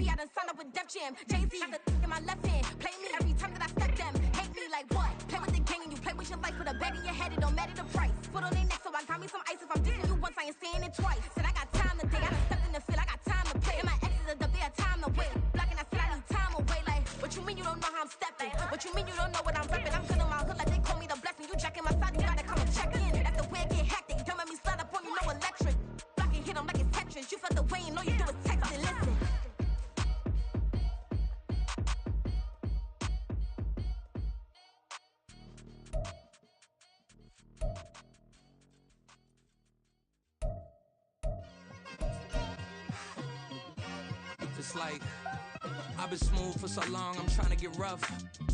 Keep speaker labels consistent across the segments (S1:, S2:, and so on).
S1: I done signed up with Def Jam. Jay-Z got the in my left hand. Play me every time that I step them. Hate me like what? Play with the gang and you play with your life. Put a bag in your head, it don't matter the price. Foot on their neck, so I got me some ice. If I'm dissing you once, I ain't saying it twice. Said I got time today, I done stepped in the field, I got time to play. And my exes are up there, time to wait. Blocking, I said I need time away. Like, what you mean you don't know how I'm stepping? What you mean you don't know what I'm repping? I'm good on my hood like they call me the blessing. You jacking my side, you gotta come and check in. That's the way I get hectic. Don't make me slide up on you, no electric. Blocking, hit 'em like it's Tetris. You felt the way and all you do is text and listen.
S2: It's like, I've been smooth for so long, I'm trying to get rough.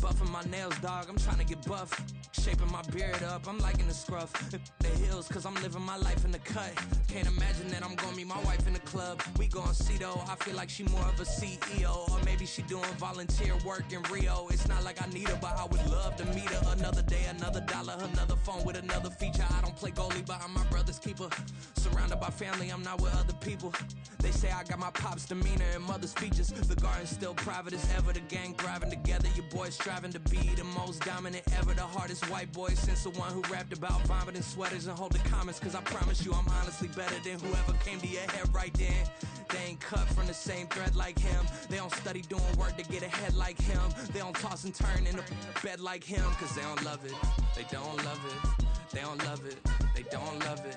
S2: Buffing my nails, dog, I'm trying to get buff. Shaping my beard up, I'm liking the scruff. The hills, cause I'm living my life in the cut. Can't imagine that I'm gonna meet my wife in the club. We gon' see though, I feel like she more of a CEO. Or maybe she doing volunteer work in Rio. It's not like I need her, but I would love to meet her. Another day, another dollar, another phone with another feature. I don't play goalie, but I'm my brother's keeper. Surrounded by family, I'm not with other people. They say I got my pop's demeanor and mother's features. The garden's still private as ever. The gang thriving together. Your boys striving to be the most dominant ever. The hardest white boy since the one who rapped about vomiting sweaters and holding comments. Cause I promise you I'm honestly better than whoever came to your head right then. They ain't cut from the same thread like him. They don't study doing work to get ahead like him. They don't toss and turn in the bed like him. Cause they don't love it. They don't love it. They don't love it. They don't love it.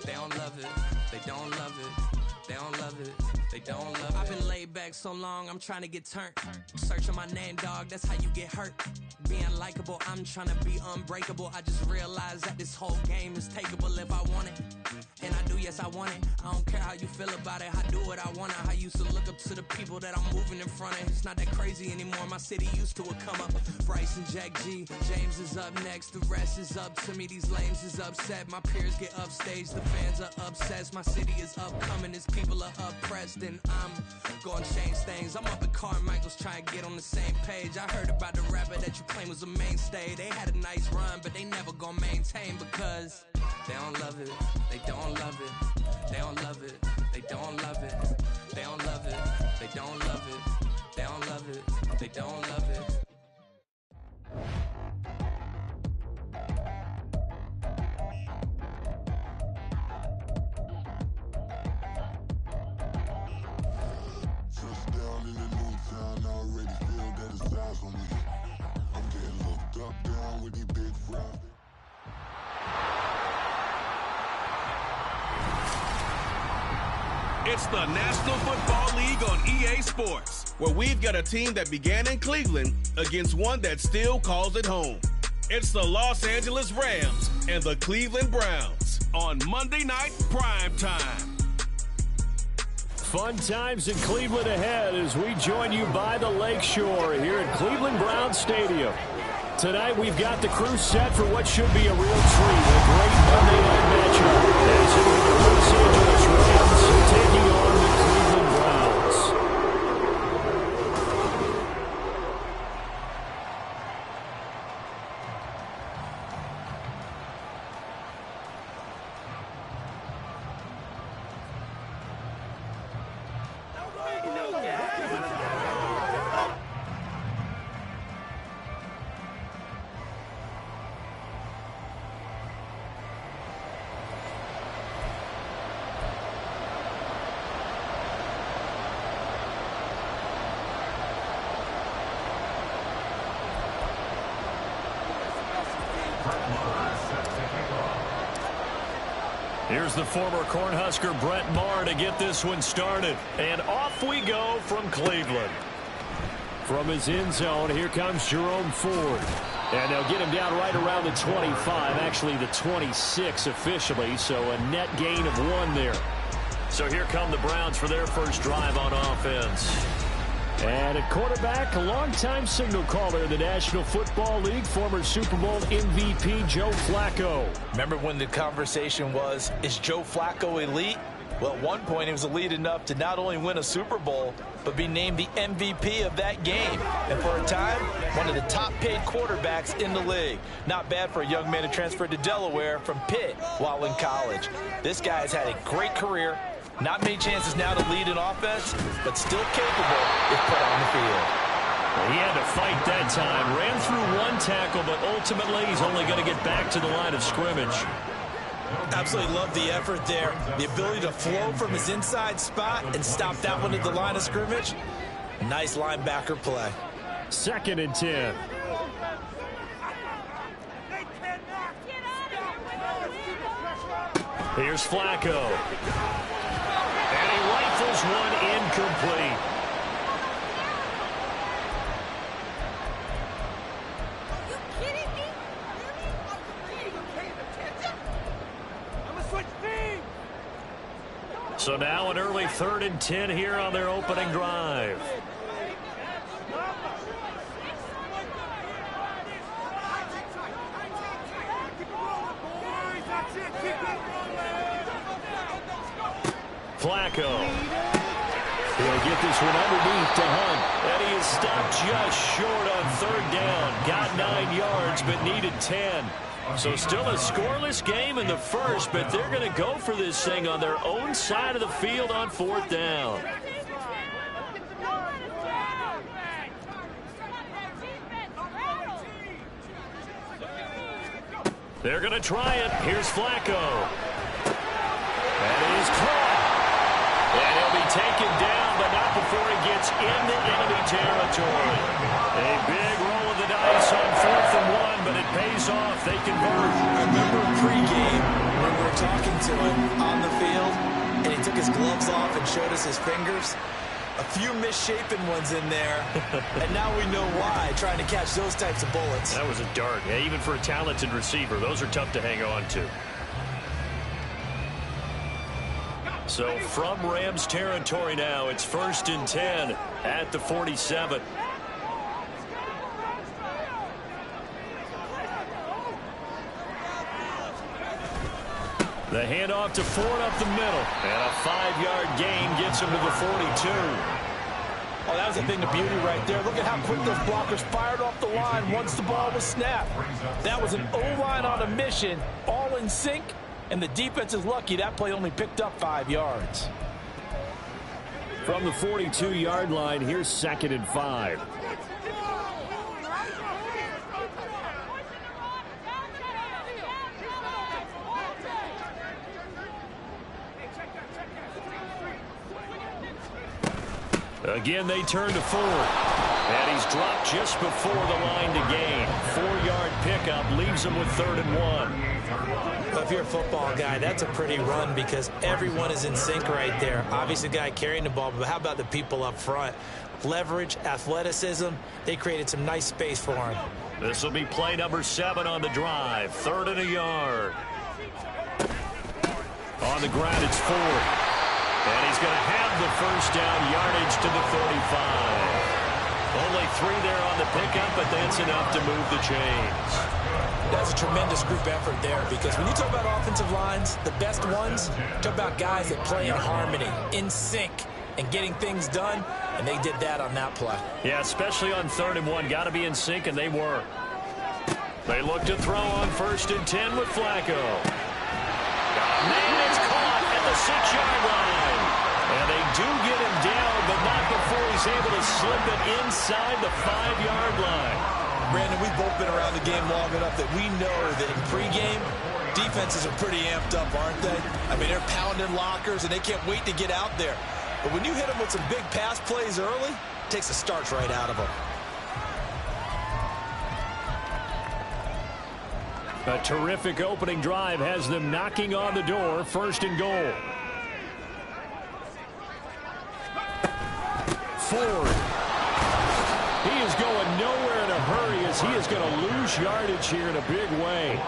S2: They don't love it. They don't love it. They don't love it. They don't love it. I've been laid back so long, I'm trying to get turned. Searching my name, dog, that's how you get hurt. Being likable, I'm trying to be unbreakable. I just realized that this whole game is takeable if I want it. And I do, yes, I want it. I don't care how you feel about it. I do what I want it. I used to look up to the people that I'm moving in front of. It's not that crazy anymore. My city used to a come up. Bryce and Jack G. James is up next. The rest is up to me. These lames is upset. My peers get upstaged. The fans are obsessed. My city is upcoming. These people are oppressed. And I'm gonna change things. I'm up at Carmichael's trying to get on the same page. I heard about the rapper that you claim was a mainstay. They had a nice run, but they never gonna maintain because they don't love it. They don't love it. They don't love it. They don't love it. They don't love it. They don't love it. They don't love it. They don't love it.
S3: Touchdown in the new town, I already feel that it's eyes on me. I'm getting looked up, down with these big frown.
S4: It's the National Football League on EA Sports, where we've got a team that began in Cleveland against one that still calls it home. It's the Los Angeles Rams and the Cleveland Browns on Monday Night Prime Time.
S5: Fun times in Cleveland ahead as we join you by the Lakeshore here at Cleveland Browns Stadium. Tonight we've got the crew set for what should be a real treat, a great Monday night matchup. As it will be the Los Angeles Rams taking on the Cleveland Browns. Here's the former Cornhusker Brett Maher to get this one started. And off we go from Cleveland. From his end zone, here comes Jerome Ford. And they'll get him down right around the 25, actually the 26 officially, so a net gain of 1 there. So here come the Browns for their first drive on offense. And at quarterback, a longtime signal caller in the National Football League, former Super Bowl MVP Joe Flacco.
S6: Remember when the conversation was, is Joe Flacco elite? Well, at one point, he was elite enough to not only win a Super Bowl, but be named the MVP of that game. And for a time, one of the top-paid quarterbacks in the league. Not bad for a young man who transferred to Delaware from Pitt while in college. This guy has had a great career, Not many chances now to lead an offense, but still capable if put on the field.
S5: He had to fight that time. Ran through one tackle, but ultimately he's only going to get back to the line of scrimmage.
S6: Absolutely love the effort there. The ability to flow from his inside spot and stop that one at the line of scrimmage. Nice linebacker play.
S5: 2nd and 10. Here's Flacco. And he rifles one incomplete. So now an early 3rd and 10 here on their opening drive. Flacco. He'll get this one underneath to Hunt. And he is stopped just short on 3rd down. Got 9 yards, but needed 10. So still a scoreless game in the first, but they're going to go for this thing on their own side of the field on 4th down. They're going to try it. Here's Flacco. That is caught. And he'll be taken down, but not before he gets into enemy territory. A big roll of the dice on 4th and 1, but it pays off. They convert.
S6: I remember pregame when we were talking to him on the field, and he took his gloves off and showed us his fingers. A few misshapen ones in there, and now we know why, trying to catch those types of bullets.
S5: That was a dart. Yeah, even for a talented receiver, those are tough to hang on to. So from Rams territory now, it's 1st and 10 at the 47. The handoff to Ford up the middle. And a 5-yard gain gets him to the 42.
S6: Oh, that was a thing of beauty right there. Look at how quick those blockers fired off the line once the ball was snapped. That was an O-line on a mission, all in sync. And the defense is lucky that play only picked up 5 yards.
S5: From the 42-yard line, here's 2nd and 5. Again, they turn to Ford. And he's dropped just before the line to gain. 4-yard pickup leaves him with 3rd and 1.
S6: Well, if you're a football guy, that's a pretty run because everyone is in sync right there. Obviously, the guy carrying the ball, but how about the people up front? Leverage, athleticism, they created some nice space for him.
S5: This will be play number 7 on the drive. 3rd and a yard. On the ground, it's Ford. And he's going to have the 1st down yardage to the 35. Only 3 there on the pickup, but that's enough to move the chains.
S6: That's a tremendous group effort there because when you talk about offensive lines, the best ones, talk about guys that play in harmony, in sync, and getting things done, and they did that on that play.
S5: Yeah, especially on 3rd and 1. Got to be in sync, and they were. They look to throw on 1st and 10 with Flacco. Man, it's caught at the 6-yard line. And they do get him down, but not before he's able to slip it inside the 5-yard line.
S6: Brandon, we've both been around the game long enough that we know that in pregame, defenses are pretty amped up, aren't they? I mean, they're pounding lockers, and they can't wait to get out there. But when you hit them with some big pass plays early, it takes the starch right out of them.
S5: A terrific opening drive has them knocking on the door. 1st and goal. Ford. He is going nowhere in a hurry as he is going to lose yardage here in a big way.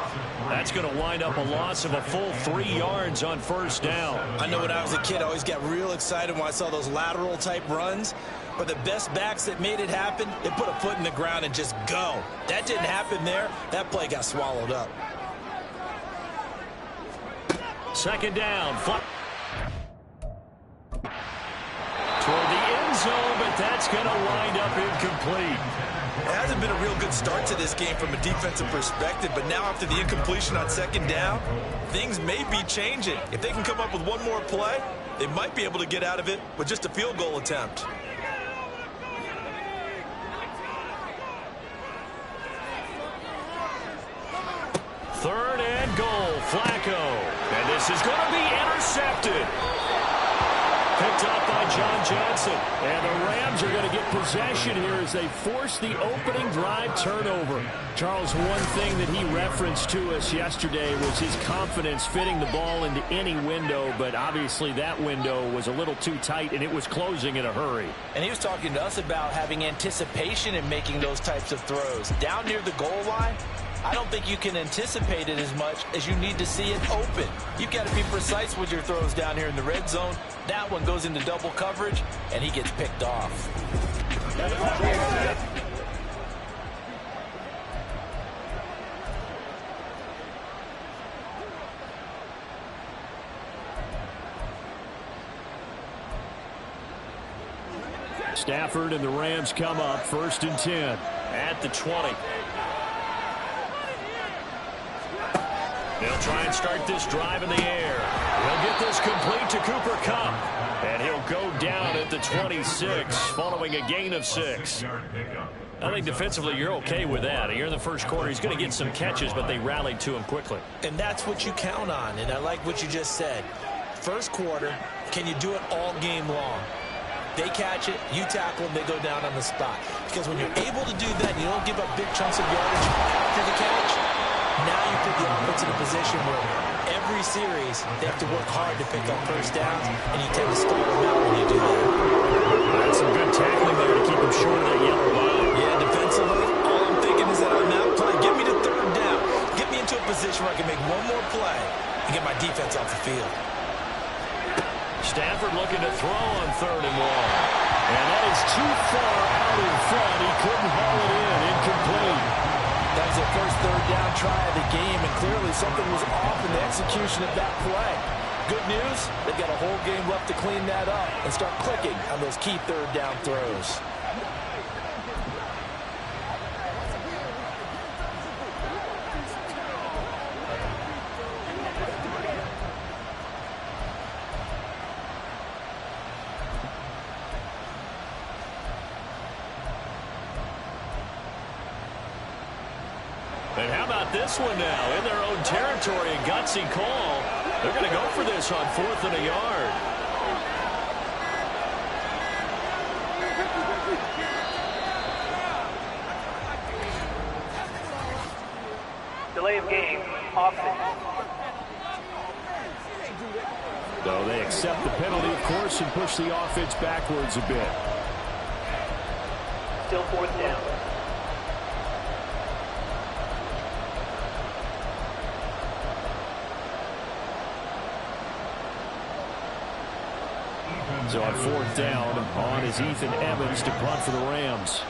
S5: That's going to wind up a loss of a full 3 yards on 1st down.
S6: I know when I was a kid, I always got real excited when I saw those lateral type runs. But the best backs that made it happen, they put a foot in the ground and just go. That didn't happen there. That play got swallowed up.
S5: 2nd down. Toward the end zone, but that's going to wind up incomplete.
S6: It hasn't been a real good start to this game from a defensive perspective, but now after the incompletion on 2nd down, things may be changing. If they can come up with one more play, They might be able to get out of it with just a field goal attempt.
S5: Third and goal, Flacco. And this is going to be intercepted. Picked up by John Johnson. And the Rams are going to get possession here as they force the opening drive turnover. Charles, one thing that he referenced to us yesterday was his confidence fitting the ball into any window, but obviously that window was a little too tight, and it was closing in a hurry.
S6: And he was talking to us about having anticipation in making those types of throws. Down near the goal line, I don't think you can anticipate it as much as you need to see it open. You've got to be precise with your throws down here in the red zone. That one goes into double coverage, and he gets picked off.
S5: Stafford and the Rams come up 1st and 10 at the 20. They'll try and start this drive in the air. He'll get this complete to Cooper Kupp. And he'll go down at the 26 following a gain of 6. I think defensively you're okay with that. Here in the first quarter, he's going to get some catches, but they rallied to him quickly.
S6: And that's what you count on, and I like what you just said. First quarter, can you do it all game long? They catch it, you tackle them, they go down on the spot. Because when you're able to do that, you don't give up big chunks of yardage after the catch. Now you put the offense in a position where every series they have to work hard to pick up first downs, and you tend to stall them out when you do that.
S5: That's some good tackling there to keep him short of that yellow line.
S6: Yeah, defensively, all I'm thinking is that on that play, get me to third down. Get me into a position where I can make one more play and get my defense off the field.
S5: Stafford looking to throw on 3rd and 1. And that is too far out in front. He couldn't haul it in. Incomplete.
S6: That was their first third down try of the game, and clearly something was off in the execution of that play. Good news, they've got a whole game left to clean that up and start clicking on those key third down throws.
S5: And how about this one now? In their own territory, a gutsy call. They're going to go for this on 4th and a yard.
S7: Delay of game, offense.
S5: So they accept the penalty, of course, and push the offense backwards a bit.
S7: Still 4th down.
S5: So on 4th down, on is Ethan Evans to punt for the Rams.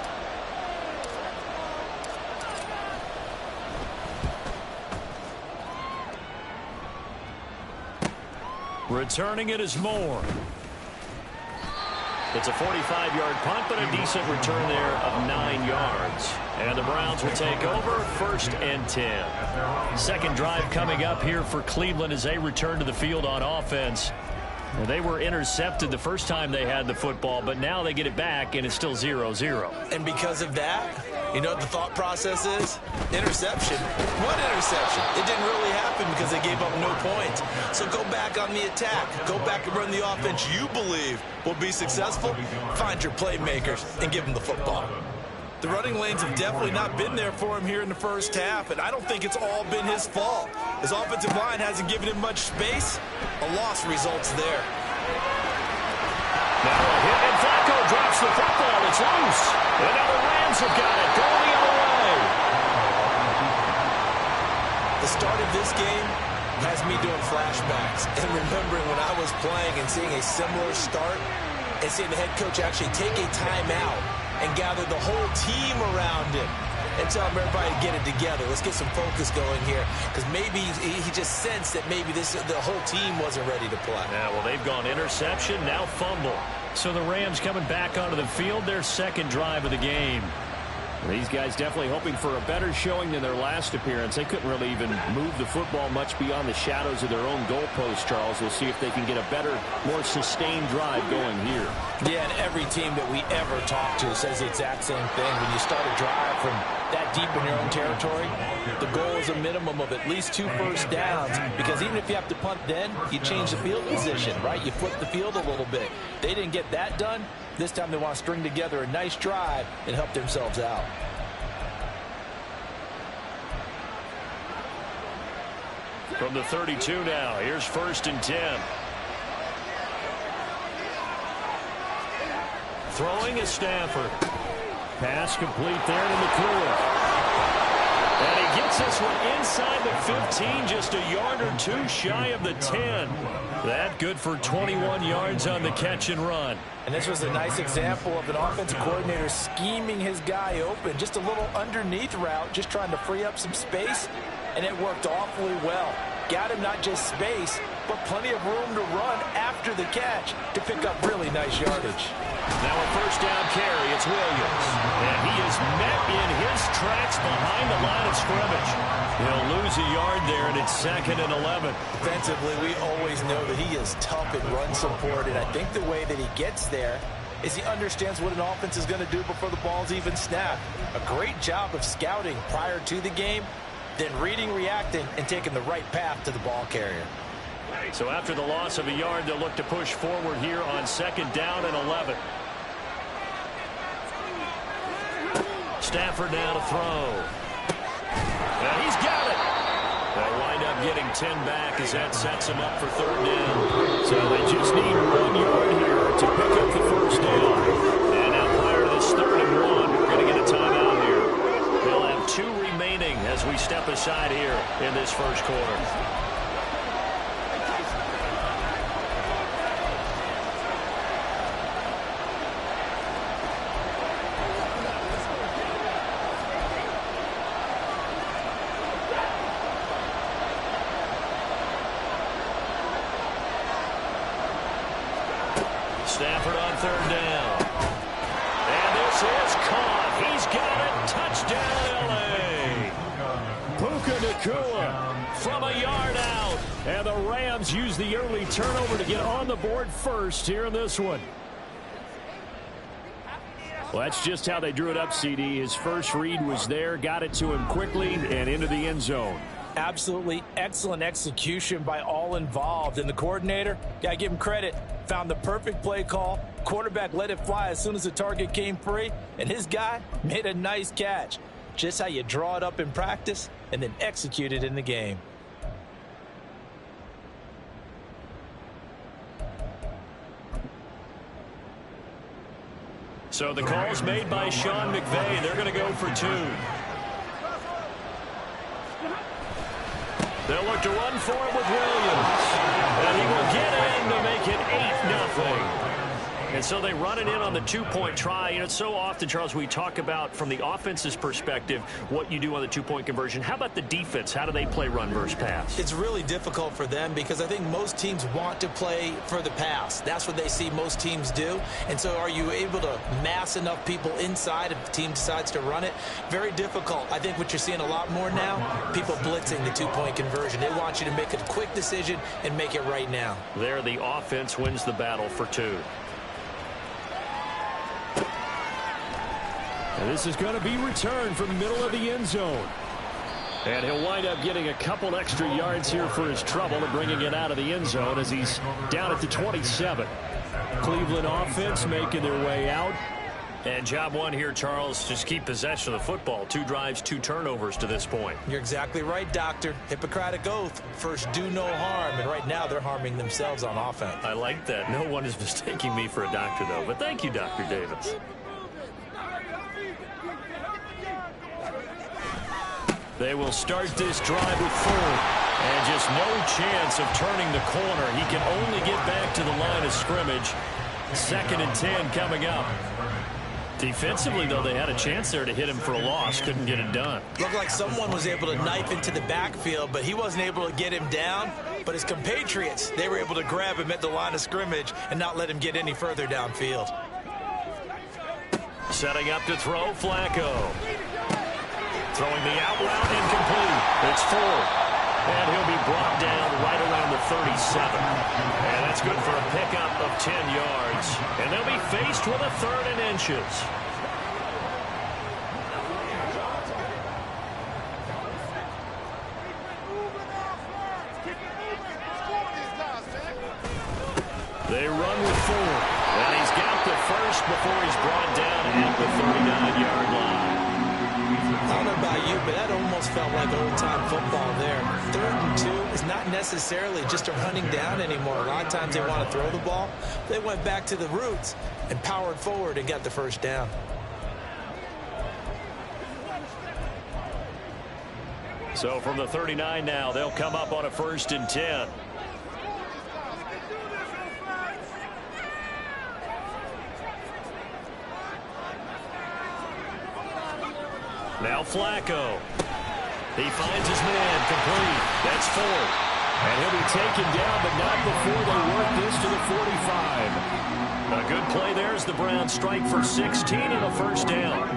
S5: Returning it is Moore. It's a 45-yard punt, but a decent return there of 9 yards. And the Browns will take over 1st and 10. Second drive coming up here for Cleveland as they return to the field on offense. Well, they were intercepted the first time they had the football, but now they get it back, and it's still 0-0.
S6: And because of that, you know what the thought process is? Interception. What interception? It didn't really happen because they gave up no points. So go back on the attack. Go back and run the offense you believe will be successful. Find your playmakers and give them the football. The running lanes have definitely not been there for him here in the first half, and I don't think it's all been his fault. His offensive line hasn't given him much space. A loss results there.
S5: Now a hit, and Flacco drops the football. It's loose. And now the Rams have got it going the other way.
S6: The start of this game has me doing flashbacks and remembering when I was playing and seeing a similar start and seeing the head coach actually take a timeout and gather the whole team around him and tell him everybody to get it together. Let's get some focus going here, because maybe he just sensed that maybe the whole team wasn't ready to play.
S5: Yeah, well, they've gone interception, now fumble. So the Rams coming back onto the field, their second drive of the game. These guys definitely hoping for a better showing than their last appearance. They couldn't really even move the football much beyond the shadows of their own goalpost, Charles. We'll see if they can get a better, more sustained drive going here.
S6: Yeah, and every team that we ever talk to says the exact same thing. When you start a drive from that deep in your own territory, the goal is a minimum of at least 2 first downs, because even if you have to punt then, you change the field position, right? You flip the field a little bit. They didn't get that done. This time they want to string together a nice drive and help themselves out.
S5: From the 32 now, here's 1st and 10. Throwing is Stafford. Pass complete there to McClure. And he gets this one inside the 15, just a yard or 2 shy of the 10. That good for 21 yards on the catch and run.
S6: And this was a nice example of an offensive coordinator scheming his guy open. Just a little underneath route, just trying to free up some space, and it worked awfully well. Got him not just space, but plenty of room to run after the catch to pick up really nice yardage.
S5: Now a 1st down carry, it's Williams. And he is met in his tracks behind the line of scrimmage. He'll lose a yard there, and it's 2nd and 11.
S6: Defensively, we always know that he is tough in run support, and I think the way that he gets there is he understands what an offense is going to do before the ball's even snapped. A great job of scouting prior to the game, then reading, reacting, and taking the right path to the ball carrier.
S5: So after the loss of a yard, they'll look to push forward here on 2nd down and 11. Stafford now to throw. And he's got it. They'll wind up getting 10 back as that sets him up for 3rd down. So they just need 1 yard here to pick up the 1st down. And now prior to this 3rd and 1, we're going to get a timeout here. They'll have 2 remaining as we step aside here in this 1st quarter. Stafford on 3rd down. And this is caught. He's got it. Touchdown, L.A. Puka Nacua from a yard out. And the Rams use the early turnover to get on the board first here in this one. Well, that's just how they drew it up, CD. His first read was there, got it to him quickly, and into the end zone.
S6: Absolutely excellent execution by all involved. And the coordinator, got to give him credit, found the perfect play call. Quarterback let it fly as soon as the target came free, and his guy made a nice catch. Just how you draw it up in practice and then execute it in the game.
S5: So the call's made by Sean McVay. They're going to go for 2. They'll look to run for it with Williams. And he will get in to make it 8-0. And so they run it in on the 2-point try. You know, so often, Charles, we talk about from the offense's perspective what you do on the 2-point conversion. How about the defense? How do they play run versus pass?
S6: It's really difficult for them because I think most teams want to play for the pass. That's what they see most teams do. And so are you able to mass enough people inside if the team decides to run it? Very difficult. I think what you're seeing a lot more now, people blitzing the 2-point conversion. They want you to make a quick decision and make it right now.
S5: There, the offense wins the battle for 2. And this is going to be returned from the middle of the end zone. And he'll wind up getting a couple extra yards here for his trouble and bringing it out of the end zone as he's down at the 27. Cleveland offense making their way out. And job one here, Charles, just keep possession of the football. 2 drives, 2 turnovers to this point.
S6: You're exactly right, Doctor. Hippocratic oath. First, do no harm. And right now, they're harming themselves on offense.
S5: I like that. No one is mistaking me for a doctor, though. But thank you, Dr. Davis. They will start this drive with 4. And just no chance of turning the corner. He can only get back to the line of scrimmage. 2nd and 10 coming up. Defensively, though, they had a chance there to hit him for a loss. Couldn't get it done.
S6: Looked like someone was able to knife into the backfield, but he wasn't able to get him down. But his compatriots, they were able to grab him at the line of scrimmage and not let him get any further downfield.
S5: Setting up to throw, Flacco. Throwing the out route, incomplete. It's full. And he'll be brought down right around the 37. And that's good for a pickup of 10 yards. And they'll be faced with a 3rd and inches. They run with 4. And he's got the first before he's brought down at the 39-yard line.
S6: I don't know about you, but that almost felt like old-time football there. 3rd and 2 is not necessarily just a running down anymore. A lot of times they want to throw the ball. They went back to the roots and powered forward and got the first down.
S5: So from the 39 now, they'll come up on a 1st and 10. Now Flacco. He finds his man, complete. That's 4. And he'll be taken down, but not before they work this to the 45. A good play there as the Browns strike for 16 and a 1st down.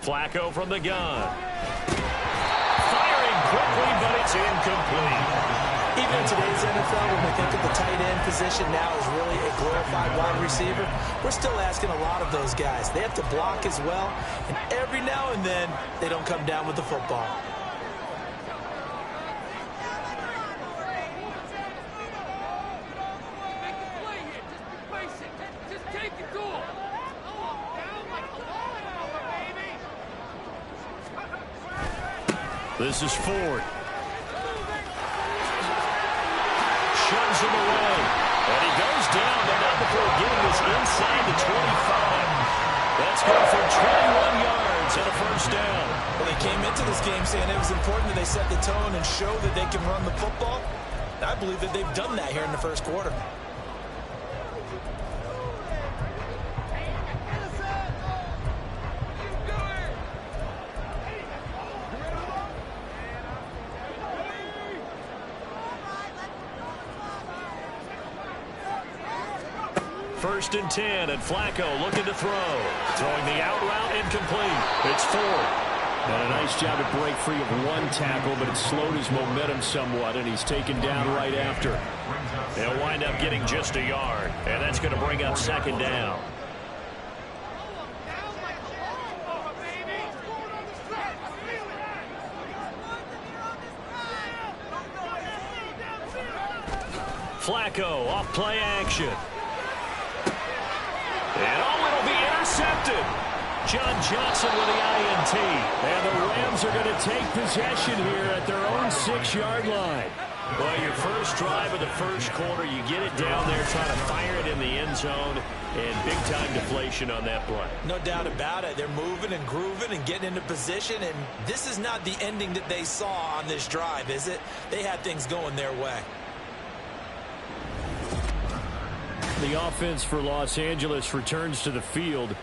S5: Flacco from the gun. Firing quickly, but it's incomplete.
S6: Even in today's NFL, when we think of the tight end position now as really a glorified wide receiver, we're still asking a lot of those guys. They have to block as well, and every now and then, they don't come down with the football.
S5: This is Ford. Shoves him away. And he goes down, but not before getting this inside the 25. That's good for 21 yards and a 1st down.
S6: Well, they came into this game saying it was important that they set the tone and show that they can run the football. I believe that they've done that here in the 1st quarter.
S5: First and 10, and Flacco looking to throw. Throwing the out route, incomplete. It's 4. And a nice job to break free of 1 tackle, but it slowed his momentum somewhat, and he's taken down right after. They'll wind up getting just a yard, and that's going to bring up 2nd down. Flacco off play action. And it'll be intercepted. John Johnson with the INT. And the Rams are going to take possession here at their own 6-yard line. Well, your first drive of the 1st quarter, you get it down there, trying to fire it in the end zone, and big-time deflation on that play.
S6: No doubt about it. They're moving and grooving and getting into position, and this is not the ending that they saw on this drive, is it? They had things going their way.
S5: The offense for Los Angeles returns to the field.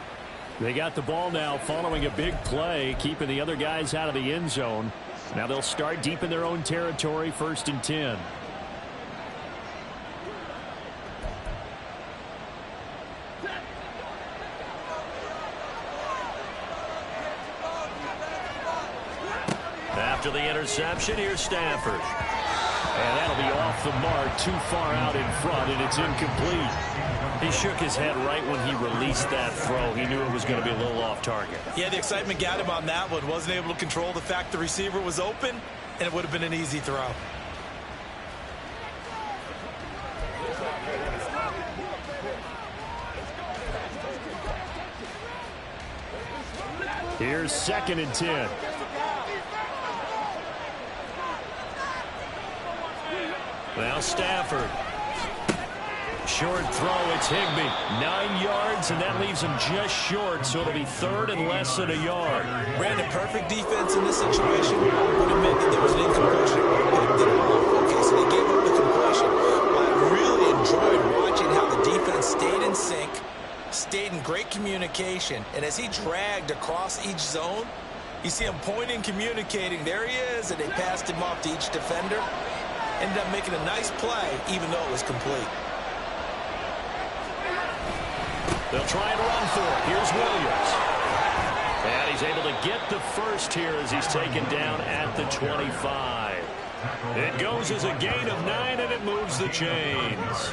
S5: They got the ball now following a big play, keeping the other guys out of the end zone. Now they'll start deep in their own territory, 1st and 10. After the interception, here's Stafford. And that'll be off the mark, too far out in front, and it's incomplete. He shook his head right when he released that throw. He knew it was going to be a little off target.
S6: Yeah, the excitement got him on that one. Wasn't able to control the fact the receiver was open, and it would have been an easy throw.
S5: Here's 2nd and 10. Now Stafford. Short throw, it's Higbee. 9 yards, and that leaves him just short, so it'll be 3rd and less than a yard.
S6: Brandon, perfect defense in this situation would have meant that there was an incompletion. Okay, so they gave up the completion. But I really enjoyed watching how the defense stayed in sync, stayed in great communication, and as he dragged across each zone, you see him pointing, communicating. There he is, and they passed him off to each defender. Ended up making a nice play, even though it was complete.
S5: They'll try and run for it. Here's Williams. And he's able to get the first here as he's taken down at the 25. It goes as a gain of 9, and it moves the chains.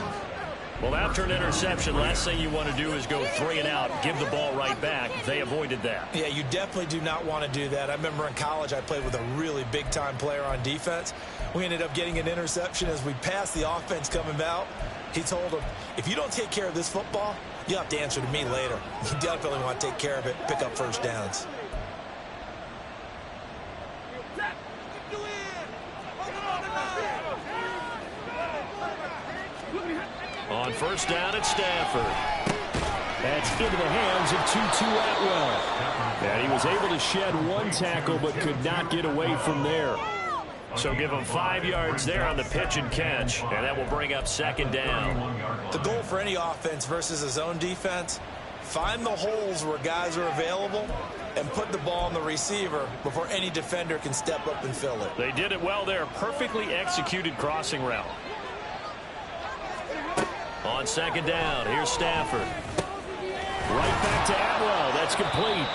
S5: Well, after an interception, last thing you want to do is go 3 and out, give the ball right back. They avoided that.
S6: Yeah, you definitely do not want to do that. I remember in college I played with a really big-time player on defense. We ended up getting an interception as we passed the offense coming out. He told him, if you don't take care of this football, you'll have to answer to me later. You definitely want to take care of it, pick up first downs.
S5: On first down, it's Stafford. That's into the hands of Tutu Atwell. And he was able to shed 1 tackle but could not get away from there. So give him 5 yards there on the pitch and catch, and that will bring up second down.
S6: The goal for any offense versus a zone defense, find the holes where guys are available and put the ball on the receiver before any defender can step up and fill it.
S5: They did it well there. Perfectly executed crossing route. On second down, here's Stafford. Right back to Atwell. That's complete.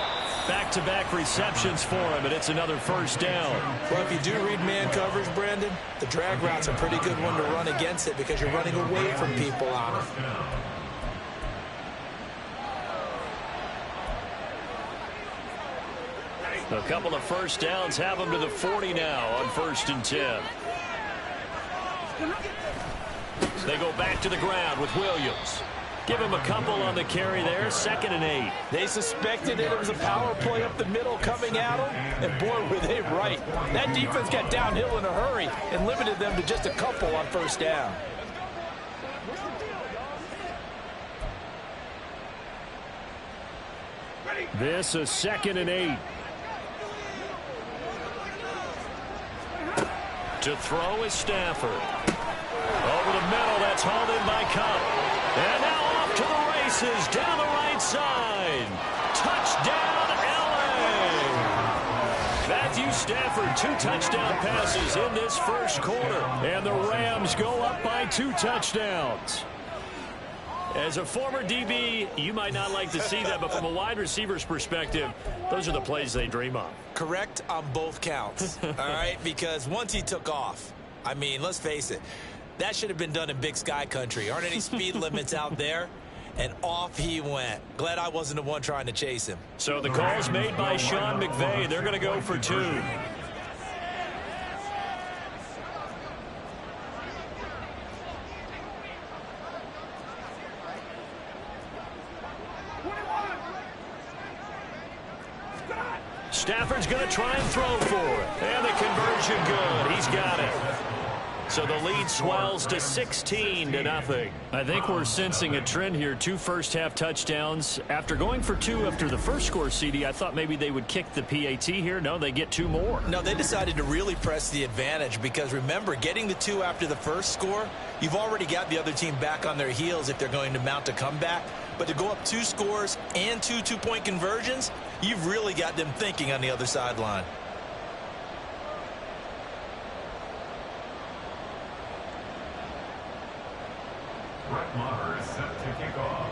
S5: Back-to-back receptions for him, and it's another first down.
S6: Well, if you do read man coverage, Brandon, the drag route's a pretty good one to run against it because you're running away from people on it.
S5: A couple of first downs have them to the 40 now on 1st and 10. They go back to the ground with Williams. Give him a couple on the carry there. 2nd and 8.
S6: They suspected it was a power play up the middle coming at them, and boy, were they right. That defense got downhill in a hurry and limited them to just a couple on first down.
S5: This is 2nd and 8. To throw is Stafford. Over the middle, that's hauled in by Cup. And now off to the races, down the right side. Touchdown, LA! Matthew Stafford, 2 touchdown passes in this first quarter. And the Rams go up by 2 touchdowns. As a former DB, you might not like to see that, but from a wide receiver's perspective, those are the plays they dream of.
S6: Correct on both counts, all right? Because once he took off, I mean, let's face it, that should have been done in Big Sky Country. Aren't any speed limits out there? And off he went. Glad I wasn't the one trying to chase him.
S5: So the call's made by Sean McVay. They're going to go for 2. Stafford's going to try and throw for it. And the conversion good. He's got it. So the lead swells to 16-0. I think we're sensing a trend here. 2 first-half touchdowns. After going for 2 after the first score, CD, I thought maybe they would kick the PAT here. No, they get 2 more.
S6: No, they decided to really press the advantage because, remember, getting the 2 after the first score, you've already got the other team back on their heels if they're going to mount a comeback. But to go up 2 scores and 2 two-point conversions, you've really got them thinking on the other sideline.
S8: Brett Maher is set to kick off.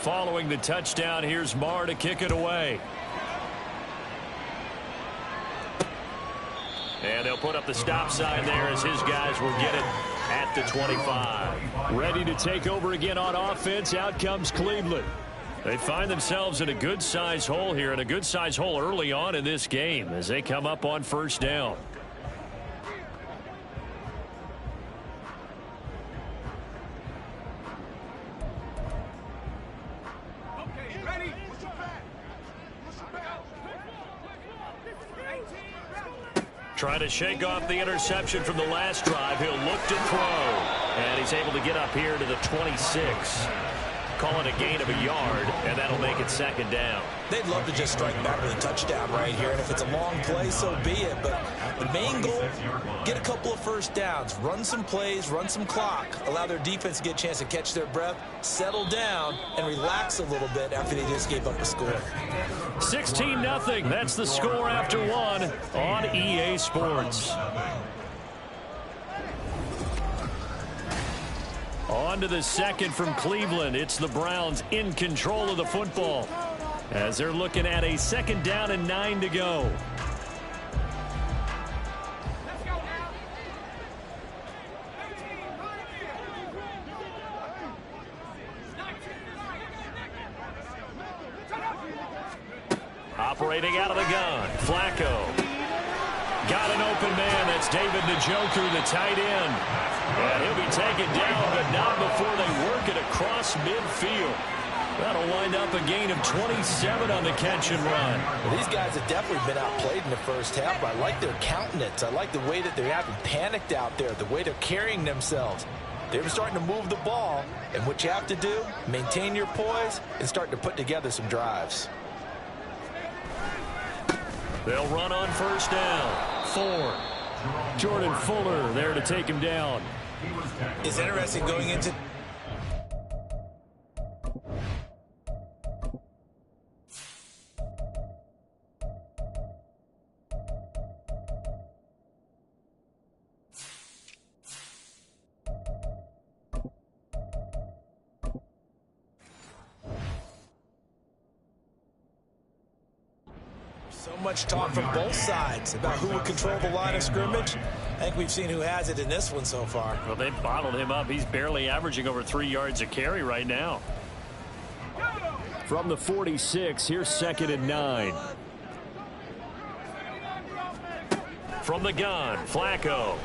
S5: Following the touchdown, here's Maher to kick it away. And they'll put up the stop sign there as his guys will get it at the 25. Ready to take over again on offense. Out comes Cleveland. They find themselves in a good-sized hole here, and a good-sized hole early on in this game as they come up on first down. Trying to shake off the interception from the last drive. He'll look to throw. And he's able to get up here to the 26. Call it a gain of a yard, and that'll make it second down.
S6: They'd love to just strike back with a touchdown right here, and if it's a long play, so be it. But The main goal, get a couple of first downs, run some plays, run some clock, allow their defense to get a chance to catch their breath, settle down, and relax a little bit after they just gave up a score.
S5: 16-0. That's the score after one on EA Sports. On to the second from Cleveland. It's the Browns in control of the football as they're looking at a 2nd down and 9 to go. Operating out of the gun, Flacco. Got an open man. That's David Njoku, the tight end. And he'll be taken down, but not before they work it across midfield. That'll wind up a gain of 27 on the catch and run.
S6: Well, these guys have definitely been outplayed in the first half, but I like their countenance. I like the way that they haven't panicked out there, the way they're carrying themselves. They're starting to move the ball, and what you have to do, maintain your poise and start to put together some drives.
S5: They'll run on 1st down. 4. Jordan Fuller there to take him down.
S6: It's interesting going into... So much talk from both sides about who would control the line of scrimmage. I think we've seen who has it in this one so far.
S5: Well, they've bottled him up. He's barely averaging over 3 yards a carry right now. From the 46, here's 2nd and 9. From the gun, Flacco.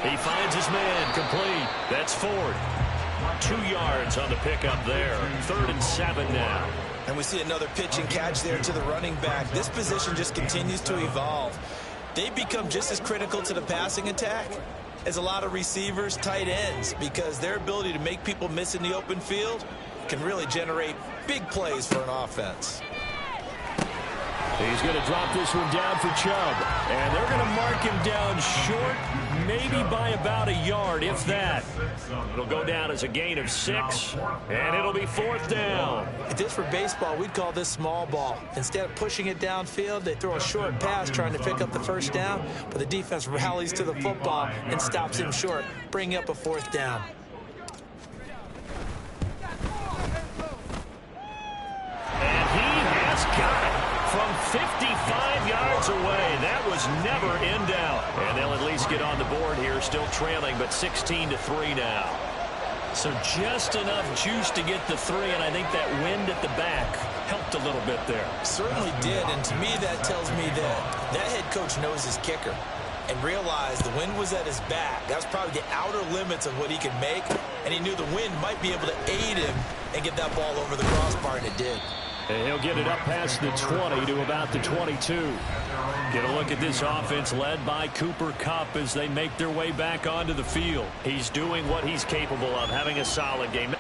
S5: He finds his man, complete. That's Ford. 2 yards on the pickup there. 3rd and 7 now.
S6: And we see another pitch and catch there to the running back. This position just continues to evolve. They've become just as critical to the passing attack as a lot of receivers, tight ends, because their ability to make people miss in the open field can really generate big plays for an offense.
S5: He's going to drop this one down for Chubb. And they're going to mark him down short, maybe by about a yard, if that. It'll go down as a gain of 6, and it'll be 4th down.
S6: If this were baseball, we'd call this small ball. Instead of pushing it downfield, they throw a short pass trying to pick up the 1st down, but the defense rallies to the football and stops him short, bringing up a 4th down.
S5: And he has got it. From 55 yards away, that was never in doubt. And they'll at least get on the board here, still trailing, but 16-3 now. So just enough juice to get the 3, and I think that wind at the back helped a little bit there.
S6: Certainly did, and to me that tells me that head coach knows his kicker and realized the wind was at his back. That was probably the outer limits of what he could make, and he knew the wind might be able to aid him and get that ball over the crossbar, and it did.
S5: And he'll get it up past the 20 to about the 22. Get a look at this offense led by Cooper Kupp as they make their way back onto the field. He's doing what he's capable of, having a solid game.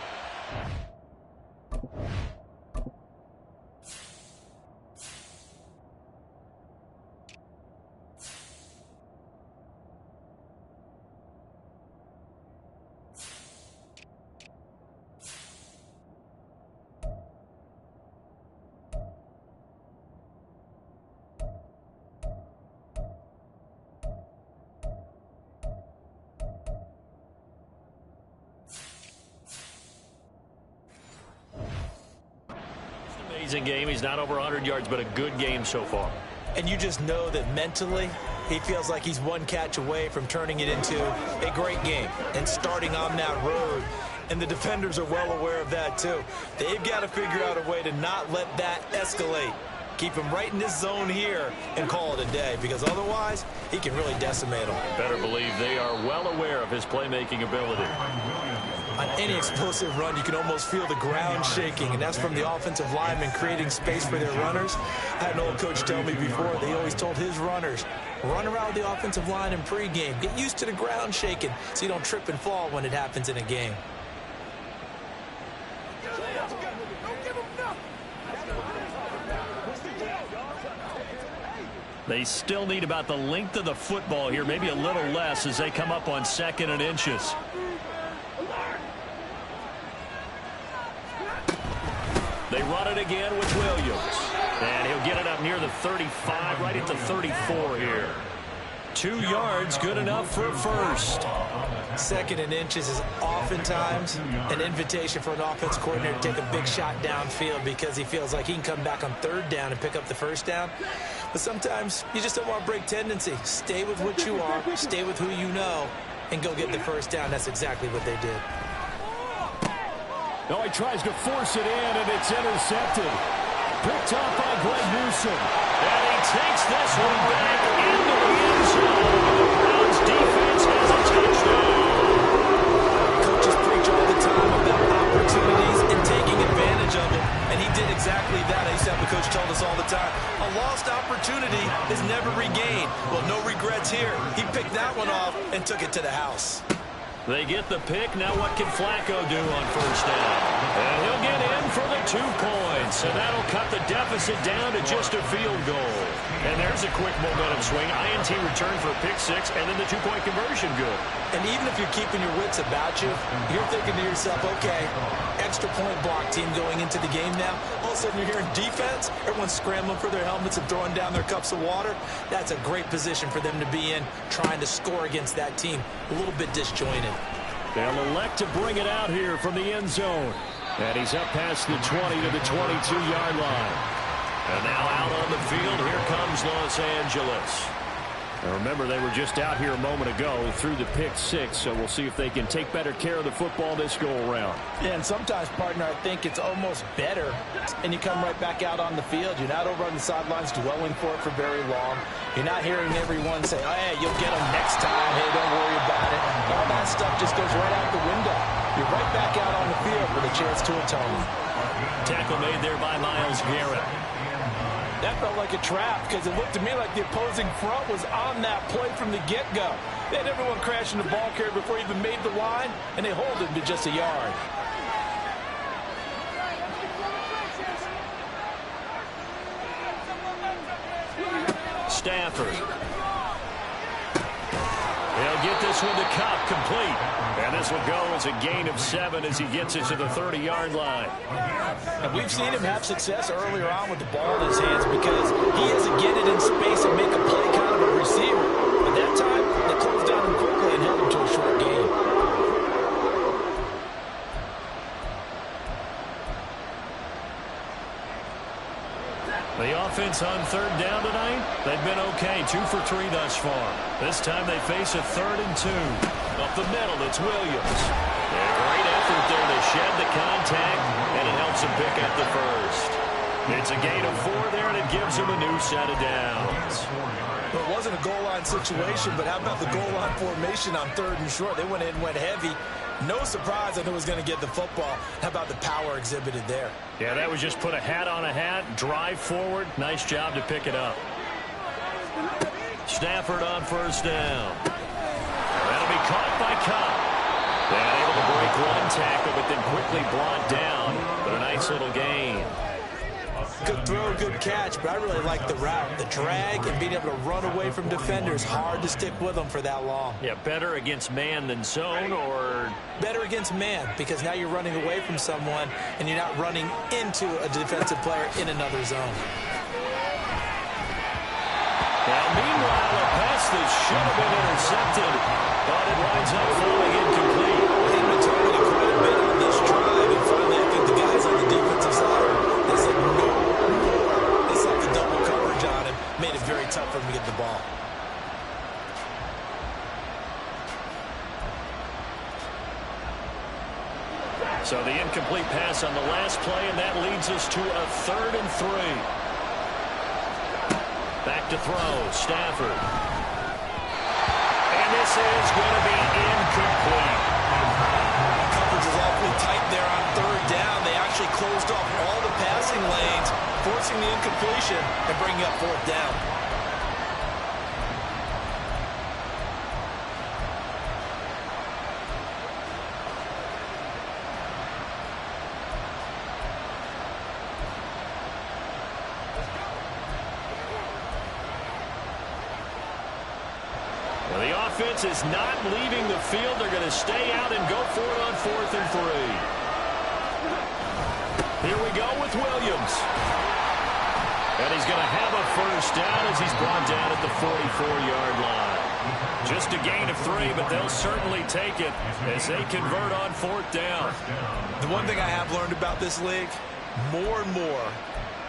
S5: Game. He's not over 100 yards, but a good game so far.
S6: And you just know that mentally, he feels like he's one catch away from turning it into a great game and starting on that road. And the defenders are well aware of that, too. They've got to figure out a way to not let that escalate. Keep him right in this zone here and call it a day, because otherwise, he can really decimate them.
S5: Better believe they are well aware of his playmaking ability.
S6: On any explosive run, you can almost feel the ground shaking, and that's from the offensive linemen creating space for their runners. I had an old coach tell me before, they always told his runners, run around the offensive line in pregame. Get used to the ground shaking so you don't trip and fall when it happens in a game.
S5: They still need about the length of the football here, maybe a little less as they come up on 2nd and inches. They run it again with Williams. And he'll get it up near the 35, right at the 34 here. 2 yards, good enough for a first.
S6: 2nd and inches is oftentimes an invitation for an offense coordinator to take a big shot downfield because he feels like he can come back on 3rd down and pick up the 1st down. But sometimes you just don't want to break tendency. Stay with what you are, stay with who you know, and go get the 1st down. That's exactly what they did.
S5: Oh, he tries to force it in, and it's intercepted. Picked up by Greg Newsom. And he takes this one back into the end zone. The Browns defense has a touchdown.
S6: Coaches preach all the time about opportunities and taking advantage of them. And he did exactly that. I used to have a coach told us all the time, a lost opportunity is never regained. Well, no regrets here. He picked that one off and took it to the house.
S5: They get the pick. Now what can Flacco do on 1st down? And he'll get in for the 2 points. And that'll cut the deficit down to just a field goal. And there's a quick momentum swing. INT return for a pick 6, and then the 2-point conversion good.
S6: And even if you're keeping your wits about you, you're thinking to yourself, okay, extra point block team going into the game now. All of a sudden you're hearing defense. Everyone's scrambling for their helmets and throwing down their cups of water. That's a great position for them to be in, trying to score against that team. A little bit disjointed.
S5: They'll elect to bring it out here from the end zone. And he's up past the 20 to the 22-yard line. And now out on the field, here comes Los Angeles. Now remember, they were just out here a moment ago through the pick 6, so we'll see if they can take better care of the football this go-around.
S6: Yeah, and sometimes, partner, I think it's almost better, and you come right back out on the field. You're not over on the sidelines dwelling for it for very long. You're not hearing everyone say, oh, hey, you'll get them next time. Hey, don't worry about it. All that stuff just goes right out the window. You're right back out on the field with a chance to atone.
S5: Tackle made there by Myles Garrett.
S6: That felt like a trap because it looked to me like the opposing front was on that play from the get-go. They had everyone crashing the ball carrier before he even made the line, and they hold him to just a yard.
S5: Stafford. He'll get this one to Cup, complete. And this will go as a gain of 7 as he gets it to the 30-yard line.
S6: And we've seen him have success earlier on with the ball in his hands because he has to get it in space and make a play kind of a receiver. But that time, they closed down him quickly and held him to a short gain.
S5: The offense on 3rd down tonight, they've been okay, 2 for 3 thus far. This time they face a 3rd and 2. Up the middle, it's Williams. And a great effort there to shed the contact, and it helps him pick up the first. It's a gain of 4 there, and it gives him a new set of downs.
S6: Well, it wasn't a goal line situation, but how about the goal line formation on 3rd and short? They went in, went heavy. No surprise that it was going to get the football. How about the power exhibited there?
S5: Yeah, that was just put a hat on a hat, drive forward. Nice job to pick it up. Stafford on 1st down. That'll be caught by Cup. And able to break one tackle, but then quickly brought down. But a nice little gain.
S6: Good throw, good catch, but I really like the route. The drag and being able to run away from defenders. Hard to stick with them for that long.
S5: Yeah, better against man than zone, or?
S6: Better against man, because now you're running away from someone and you're not running into a defensive player in another zone.
S5: Now, meanwhile, a pass that should have been intercepted, but it winds up falling incomplete.
S6: They've been targeted quite a bit on this drive, and finally I think the guys on the defensive side, they said no. They set the double coverage on him, made it very tough for him to get the ball.
S5: So the incomplete pass on the last play, and that leads us to a 3rd and 3. Back to throw, Stafford. And this is going to be incomplete.
S6: Coverage is awfully tight there on 3rd down. They actually closed off all the passing lanes, forcing the incompletion and bringing up 4th down.
S5: defense is not leaving the field. They're going to stay out and go for it on 4th and 3. Here we go with Williams. And he's going to have a first down as he's brought down at the 44-yard line. Just a gain of 3, but they'll certainly take it as they convert on 4th down.
S6: The one thing I have learned about this league, more and more,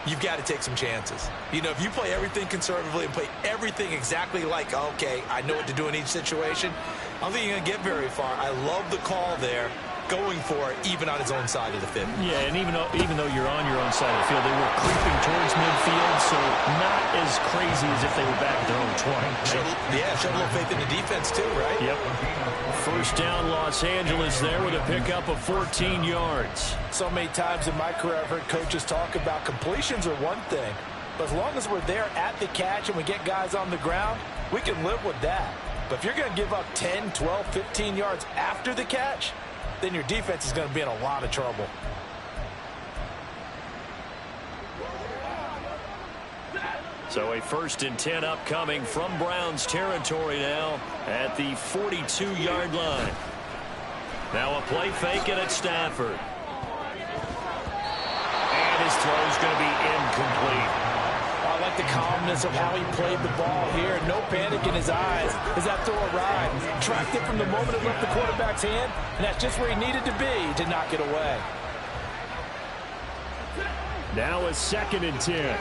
S6: you've got to take some chances. You know, if you play everything conservatively and play everything exactly like, okay, I know what to do in each situation, I don't think you're going to get very far. I love the call there, going for it, even on his own side of the field.
S5: Yeah, and even though you're on your own side of the field, they were creeping towards midfield, so not as crazy as if they were back at their own 20.
S6: Right? Show a little faith in the defense too, right?
S5: Yep. First down, Los Angeles there with a pickup of 14 yards.
S6: So many times in my career I've heard coaches talk about completions are one thing, but as long as we're there at the catch and we get guys on the ground, we can live with that. But if you're going to give up 10, 12, 15 yards after the catch, then your defense is going to be in a lot of trouble.
S5: So a 1st and 10 upcoming from Browns territory now at the 42-yard line. Now a play fake it at Stafford. And his throw is going to be incomplete.
S6: I like the calmness of how he played the ball here. No panic in his eyes as that throw arrived. Tracked it from the moment it left the quarterback's hand, and that's just where he needed to be to knock it away.
S5: Now a 2nd and 10.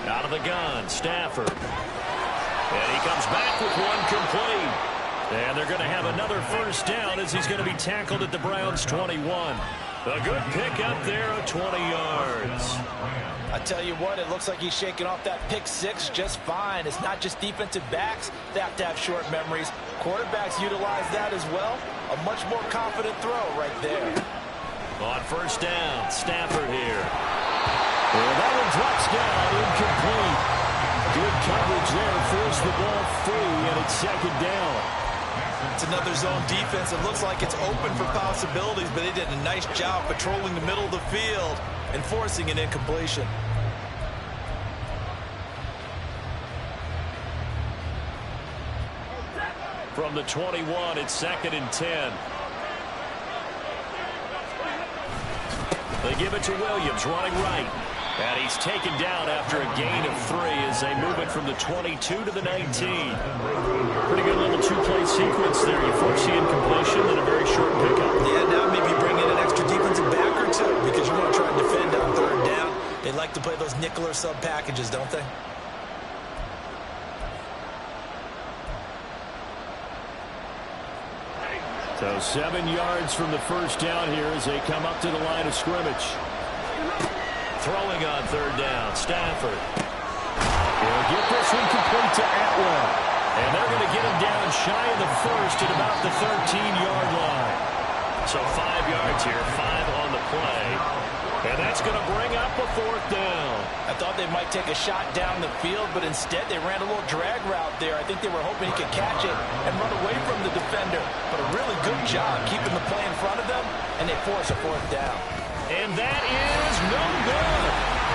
S5: Out of the gun, Stafford. And he comes back with one complete. And they're going to have another first down as he's going to be tackled at the Browns' 21. A good pickup there of 20 yards.
S6: I tell you what, it looks like he's shaking off that pick 6 just fine. It's not just defensive backs that have to have short memories. Quarterbacks utilize that as well. A much more confident throw right there.
S5: On first down, Stafford here. And that one drops down, incomplete. Good coverage there, forced the ball free, and it's 2nd down.
S6: It's another zone defense. It looks like it's open for possibilities, but they did a nice job patrolling the middle of the field and forcing an incompletion.
S5: From the 21, it's 2nd and 10. They give it to Williams, running right. And he's taken down after a gain of 3 as they move it from the 22 to the 19. Pretty good little 2-play sequence there. You force the incompletion and a very short pickup.
S6: Yeah, now maybe bring in an extra defensive back or 2 because you want to try and defend on 3rd down. They like to play those nickel or sub packages, don't they?
S5: So 7 yards from the first down here as they come up to the line of scrimmage. Throwing on 3rd down, Stafford. He'll get this one complete to Atwell. And they're going to get him down shy of the 1st at about the 13-yard line. So 5 yards here, 5 on the play. And that's going to bring up a 4th down.
S6: I thought they might take a shot down the field, but instead they ran a little drag route there. I think they were hoping he could catch it and run away from the defender. But a really good job keeping the play in front of them, and they force a 4th down.
S5: And that is no good.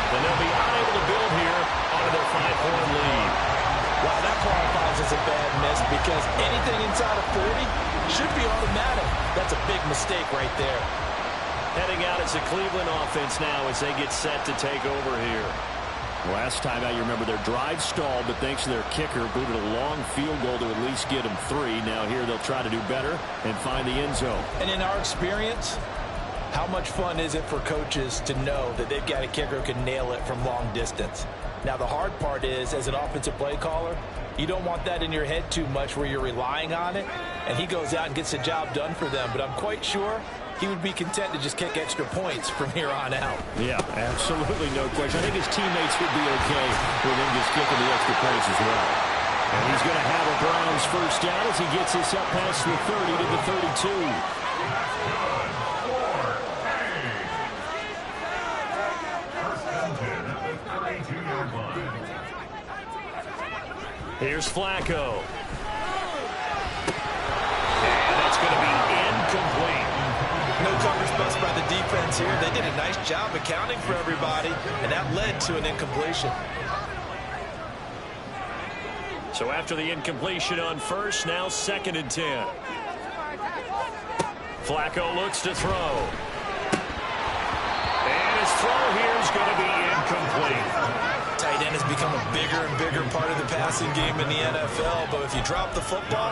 S5: And they'll be unable to build here onto their 5-point lead.
S6: Wow, that qualifies as a bad miss because anything inside of 40 should be automatic. That's a big mistake right there.
S5: Heading out as a Cleveland offense now as they get set to take over here. Last time out, you remember their drive stalled, but thanks to their kicker, booted a long field goal to at least get them 3. Now here they'll try to do better and find the end zone.
S6: And in our experience, how much fun is it for coaches to know that they've got a kicker who can nail it from long distance? Now, the hard part is, as an offensive play caller, you don't want that in your head too much where you're relying on it, and he goes out and gets the job done for them. But I'm quite sure he would be content to just kick extra points from here on out.
S5: Yeah, absolutely no question. I think his teammates would be okay with him just kicking the extra points as well. And he's going to have a Browns first down as he gets this up past the 30 to the 32. Here's Flacco. And that's going to be incomplete.
S6: No coverage bust by the defense here. They did a nice job accounting for everybody, and that led to an incompletion.
S5: So after the incompletion on first, now 2nd and 10. Flacco looks to throw. And his throw here is going to be incomplete.
S6: Tight end has become a bigger and bigger part of the passing game in the NFL, but if you drop the football,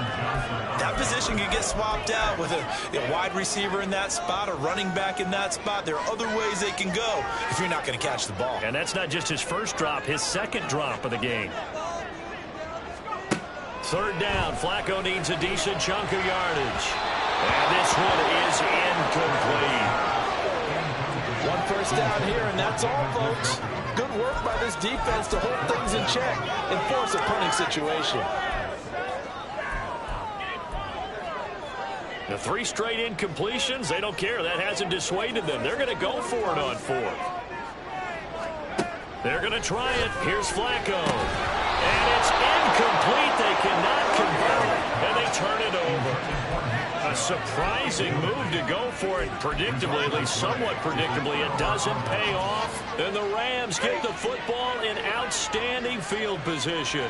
S6: that position can get swapped out with a wide receiver in that spot, a running back in that spot. There are other ways they can go if you're not going to catch the ball.
S5: And that's not just his first drop, his 2nd drop of the game. 3rd down, Flacco needs a decent chunk of yardage. And this one is incomplete.
S6: 1 first down here, and that's all, folks. Good work by this defense to hold things in check and force a punting situation.
S5: The 3 straight incompletions, they don't care. That hasn't dissuaded them. They're going to go for it on 4th. They're going to try it. Here's Flacco. And it's incomplete. They cannot convert it, and they turn it over. A surprising move to go for it. Predictably, at least somewhat predictably, it doesn't pay off. And the Rams get the football in outstanding field position.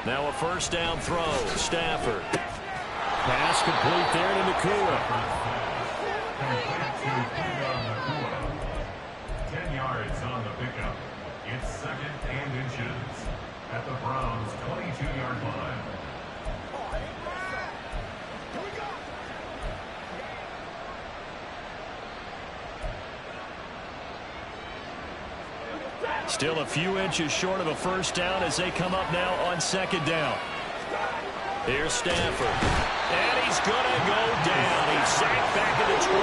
S5: Now a 1st down throw. Stafford. Pass complete there to Nakua.
S8: 10 yards on the pickup. It's 2nd and inches at the Browns' 22-yard line.
S5: Still a few inches short of a 1st down as they come up now on 2nd down. Here's Stafford. And he's going to go down. He's sacked back at the 24.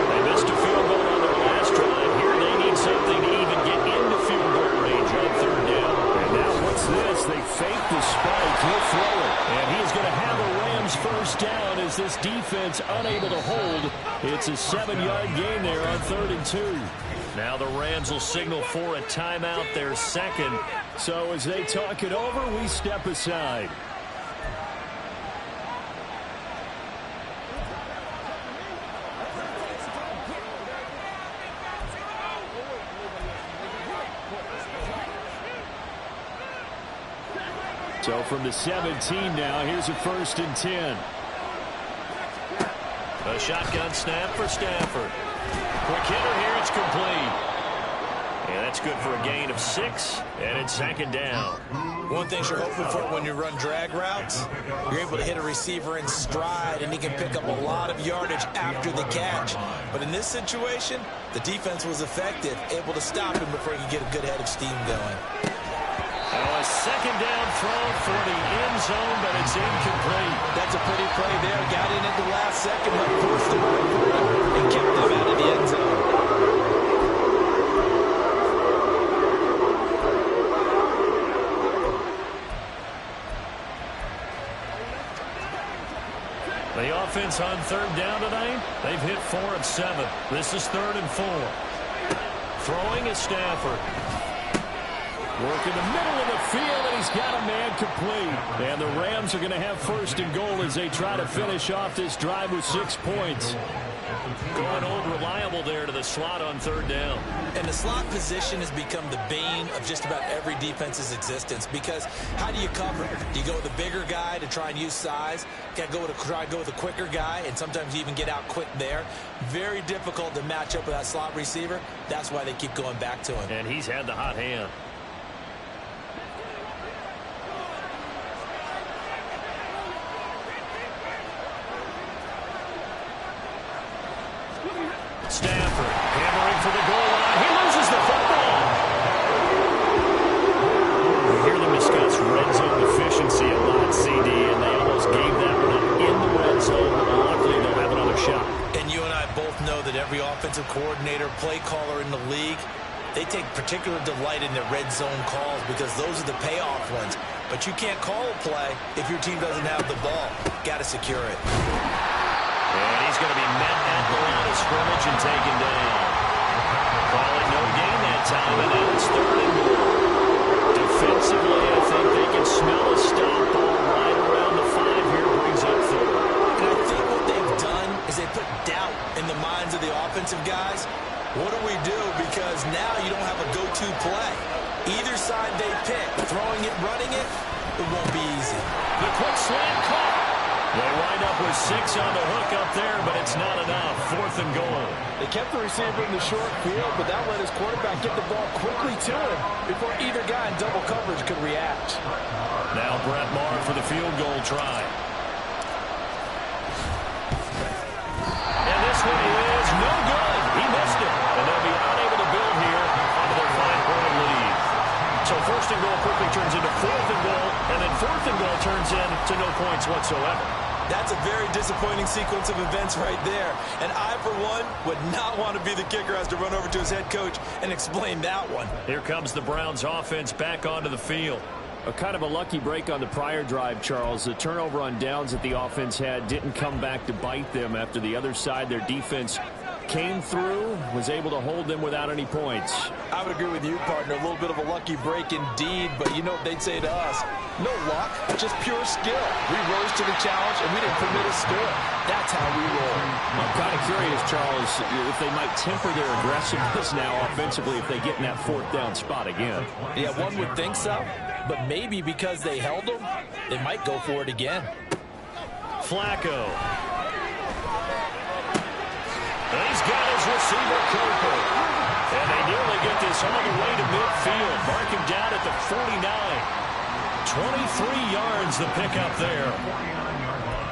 S5: They missed a field goal on their last drive. Here they need something to even get into field goal range on 3rd down. And now what's this? They fake the spike. He'll throw it. And he's going to have a Rams 1st down as this defense unable to hold. It's a 7-yard gain there on 3rd and 2. Now the Rams will signal for a timeout, their 2nd. So as they talk it over, we step aside. So from the 17 now, here's a 1st and 10. A shotgun snap for Stafford. Quick hitter here, it's complete. And that's good for a gain of 6, and it's 2nd down.
S6: One thing you're hoping for when you run drag routes, you're able to hit a receiver in stride, and he can pick up a lot of yardage after the catch. But in this situation, the defense was effective, able to stop him before he could get a good head of steam going.
S5: A 2nd down throw for the end zone, but it's incomplete.
S6: That's a pretty play there. Got in at the last second, but forced the right and kept them out of the end zone.
S5: The offense on 3rd down tonight, they've hit 4 of 7. This is 3rd and 4. Throwing is Stafford. Work in the middle of the field, and he's got a man complete. And the Rams are going to have 1st and goal as they try to finish off this drive with 6 points. Going old reliable there to the slot on 3rd down.
S6: And the slot position has become the bane of just about every defense's existence, because how do you cover? Do you go with a bigger guy to try and use size? Got to try to go with a quicker guy, and sometimes you even get out quick there. Very difficult to match up with that slot receiver. That's why they keep going back to him.
S5: And he's had the hot hand. Stafford hammering for the goal line. He loses the football. We hear them discuss red zone efficiency a lot, CD, and they almost gave that one up in the red zone. Luckily, they'll have another shot.
S6: And you and I both know that every offensive coordinator, play caller in the league, they take particular delight in their red zone calls because those are the payoff ones. But you can't call a play if your team doesn't have the ball. Got to secure it.
S5: And he's going to be met at the line of scrimmage and taken down. Call it no gain that time, and now it's 3rd and goal. Defensively, I think they can smell a stop ball right around the 5 here, brings up 3rd.
S6: And I think what they've done is they put doubt in the minds of the offensive guys. What do we do? Because now you don't have a go-to play. Either side they pick, throwing it, running it, it won't be easy.
S5: The quick slant caught. They wind up with 6 on the hook up there, but it's not enough. 4th and goal.
S6: They kept the receiver in the short field, but that let his quarterback get the ball quickly to him before either guy in double coverage could react.
S5: Now Brett Maher for the field goal try. And this one is no good. He missed it. And they'll be unable to build here onto their 5-point lead. So 1st and goal quickly turns into 4th and goal, and then 4th and goal turns into no points whatsoever.
S6: That's a very disappointing sequence of events right there. And I, for one, would not want to be the kicker who has to run over to his head coach and explain that one.
S5: Here comes the Browns offense back onto the field.
S9: A kind of a lucky break on the prior drive, Charles. The turnover on downs that the offense had didn't come back to bite them after the other side. Their defense came through, was able to hold them without any points.
S6: I would agree with you, partner. A little bit of a lucky break indeed, but you know what they'd say to us? No luck, just pure skill. We rose to the challenge, and we didn't permit a score. That's how we roll.
S9: I'm kind of curious, Charles, if they might temper their aggressiveness now offensively if they get in that 4th down spot again.
S6: Yeah, one would think so, but maybe because they held them, they might go for it again.
S5: Flacco. He's got his receiver covered. And they nearly get this all the way to midfield. Mark him down at the 49. 23 yards the pickup there.
S8: 49-yard line.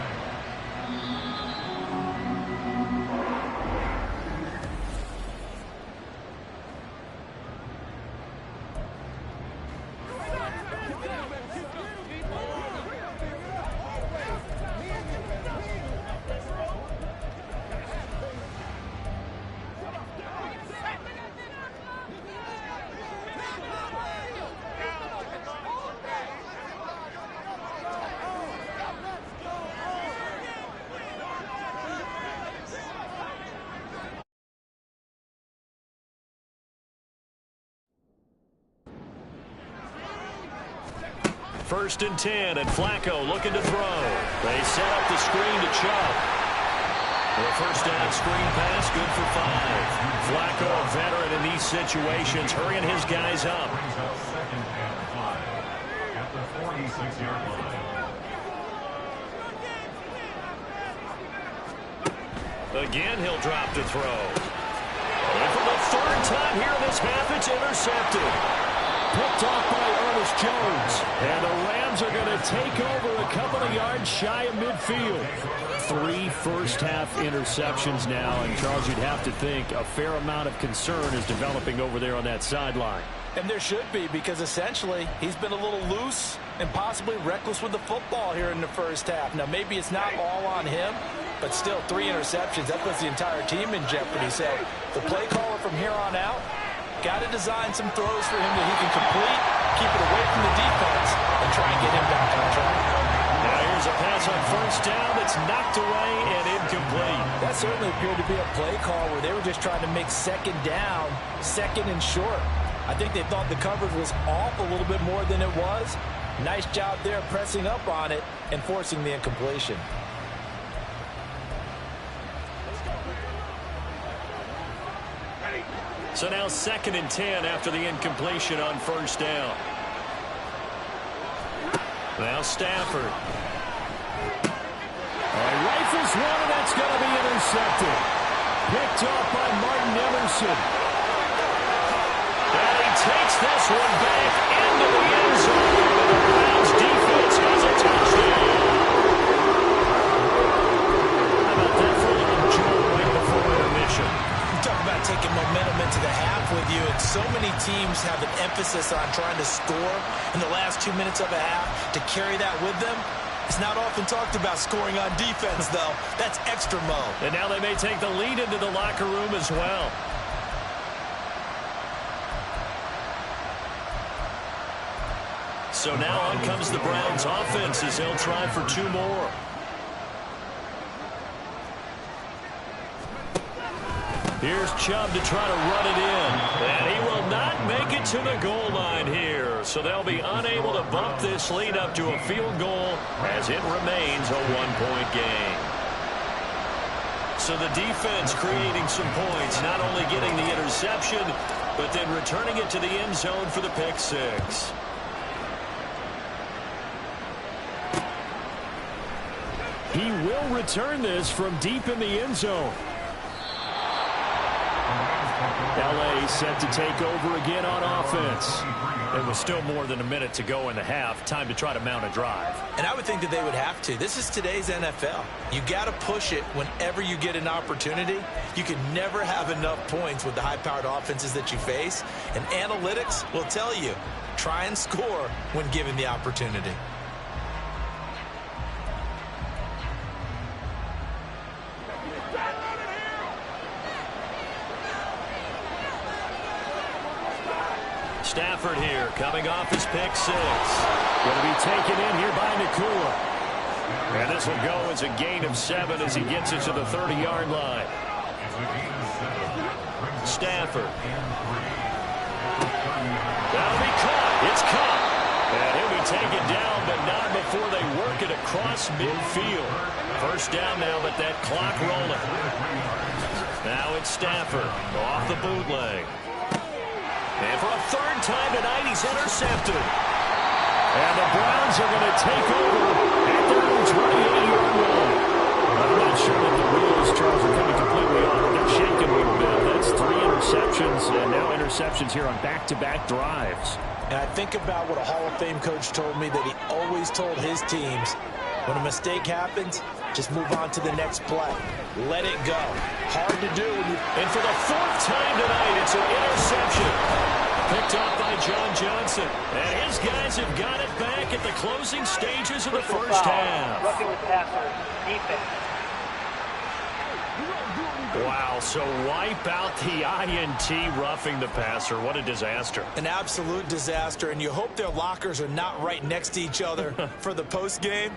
S5: First and 10, and Flacco looking to throw. They set up the screen to Chubb. The first down screen pass, good for 5. Flacco, a veteran in these situations, hurrying his guys up.
S8: Brings up 2nd and 5 at the 46-yard line.
S5: Again, he'll drop to throw. And for the 3rd time here in this half, it's intercepted. Picked off by Ernest Jones. And the Rams are going to take over a couple of yards shy of midfield. 3 first-half interceptions now. And, Charles, you'd have to think a fair amount of concern is developing over there on that sideline.
S6: And there should be, because essentially he's been a little loose and possibly reckless with the football here in the first half. Now, maybe it's not all on him, but still 3 interceptions. That puts the entire team in jeopardy. So the play caller from here on out got to design some throws for him that he can complete, keep it away from the defense, and try and get him back on track.
S5: Now here's a pass on first down that's knocked away and incomplete.
S6: That certainly appeared to be a play call where they were just trying to make 2nd down, 2nd and short. I think they thought the coverage was off a little bit more than it was. Nice job there pressing up on it and forcing the incompletion.
S5: So now 2nd and 10 after the incompletion on first down. Now Stafford.
S9: Rifles one, and that's going to be intercepted. Picked off by Martin Emerson.
S5: And he takes this one back into the end zone. And the Browns defense has a touchdown. How about that for a little jolt right before intermission?
S6: Talk about taking momentum into the half with you, and so many teams have an emphasis on trying to score in the last 2 minutes of a half. To carry that with them, it's not often talked about scoring on defense, though. That's extra mo.
S5: And now they may take the lead into the locker room as well. So now on comes the Browns offense as they'll try for 2 more. Here's Chubb to try to run it in. And he will not make it to the goal line here. So they'll be unable to bump this lead up to a field goal as it remains a 1-point game. So the defense creating some points, not only getting the interception, but then returning it to the end zone for the pick six. He will return this from deep in the end zone. LA set to take over again on offense. It was still more than a minute to go in the half. Time to try to mount a drive.
S6: And I would think that they would have to. This is today's NFL. You got to push it whenever you get an opportunity. You can never have enough points with the high-powered offenses that you face. And analytics will tell you, try and score when given the opportunity.
S5: Stafford here, coming off his pick six. Going to be taken in here by Nakua. And this will go as a gain of 7 as he gets it to the 30-yard line. Stafford. That'll be caught. It's caught. And he'll be taken down, but not before they work it across midfield. First down now, but that clock rolling. Now it's Stafford off the bootleg. And for a third time tonight, he's intercepted. And the Browns are going to take over at their own 28-yard line. I'm not sure that the wheels, Charles, are coming completely off. They're shaking a little bit. That's 3 interceptions, and now interceptions here on back-to-back drives.
S6: And I think about what a Hall of Fame coach told me, that he always told his teams, when a mistake happens, just move on to the next play. Let it go. Hard to do.
S5: And for the 4th time tonight, it's an interception. Picked off by John Johnson. And his guys have got it back at the closing stages of the first half.
S7: Roughing the passer, defense.
S5: Wow, so wipe out the INT, roughing the passer. What a disaster.
S6: An absolute disaster, and you hope their lockers are not right next to each other for the postgame.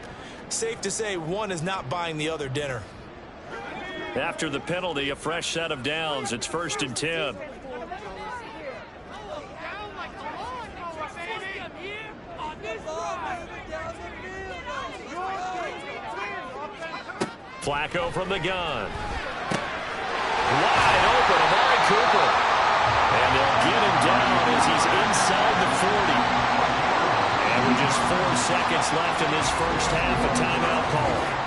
S6: Safe to say one is not buying the other dinner.
S5: After the penalty, a fresh set of downs. It's 1st and 10. Flacco from the gun. Wide open, Amari Cooper. And they'll get him down as he's inside the 40. And with just 4 seconds left in this first half, a timeout call.